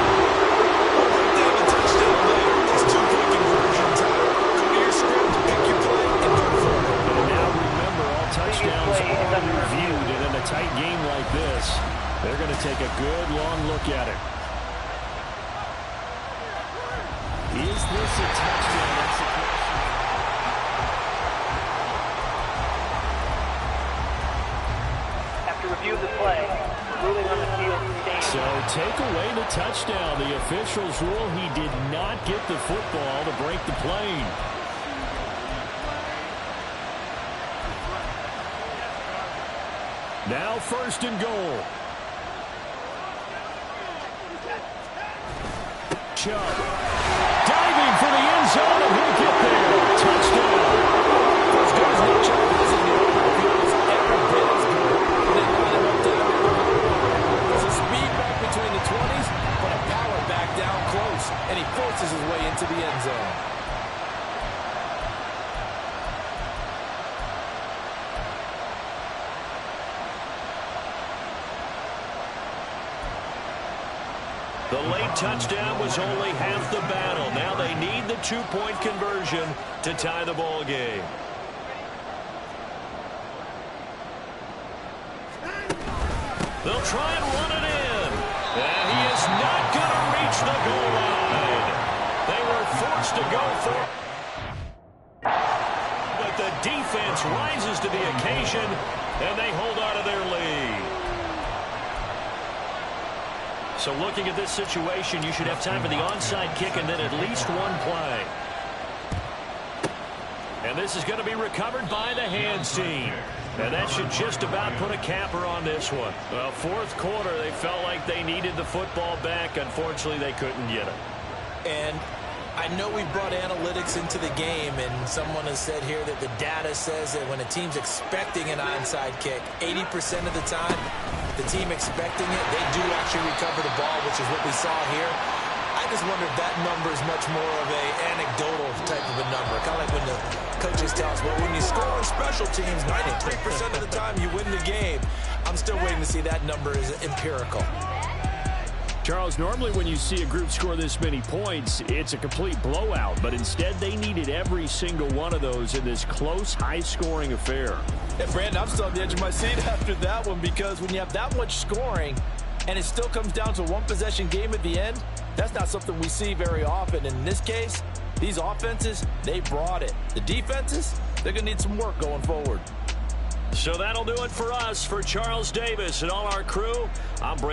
S6: They have a touchdown there. It's 2-point conversion time. Go to your script, pick your play, and go for it.
S5: And now remember, all touchdowns are reviewed. And in a tight game like this, they're going to take a good long look at it. Is this a touchdown? That's the question.
S7: Review the play. Ruling on the field.
S5: So take away the touchdown. The officials rule he did not get the football to break the play. Now 1st and goal. Chubb diving for the end zone, and he'll get there. Touchdown.
S6: Those guys know Chubb is in the open field is every bit as good. They line him up to there's a speed back between the 20s, but a power back down close, and he forces his way into the end zone.
S5: The late touchdown was only half the battle. Now they need the 2-point conversion to tie the ball game. They'll try and run it in. And he is not going to reach the goal line. They were forced to go for it. But the defense rises to the occasion, and they hold on to their lead. So looking at this situation, you should have time for the onside kick and then at least one play. And this is going to be recovered by the hands team. And that should just about put a capper on this one. Well, fourth quarter, they felt like they needed the football back. Unfortunately, they couldn't get it.
S6: And I know we brought analytics into the game, and someone has said here that the data says that when a team's expecting an onside kick, 80% of the time, the team expecting it, they do actually recover the ball, which is what we saw here. I just wonder if that number is much more of a anecdotal type of a number. Kind of like when the coaches tell us, well, when you score on special teams, 93% of the time you win the game. I'm still waiting to see that number is empirical.
S5: Charles, normally when you see a group score this many points, it's a complete blowout. But instead, they needed every single one of those in this close, high-scoring affair.
S6: And, Brandon, I'm still on the edge of my seat after that one because when you have that much scoring and it still comes down to a one-possession game at the end, that's not something we see very often. In this case, these offenses, they brought it. The defenses, they're going to need some work going forward.
S5: So that'll do it for us. For Charles Davis and all our crew, I'm Brandon.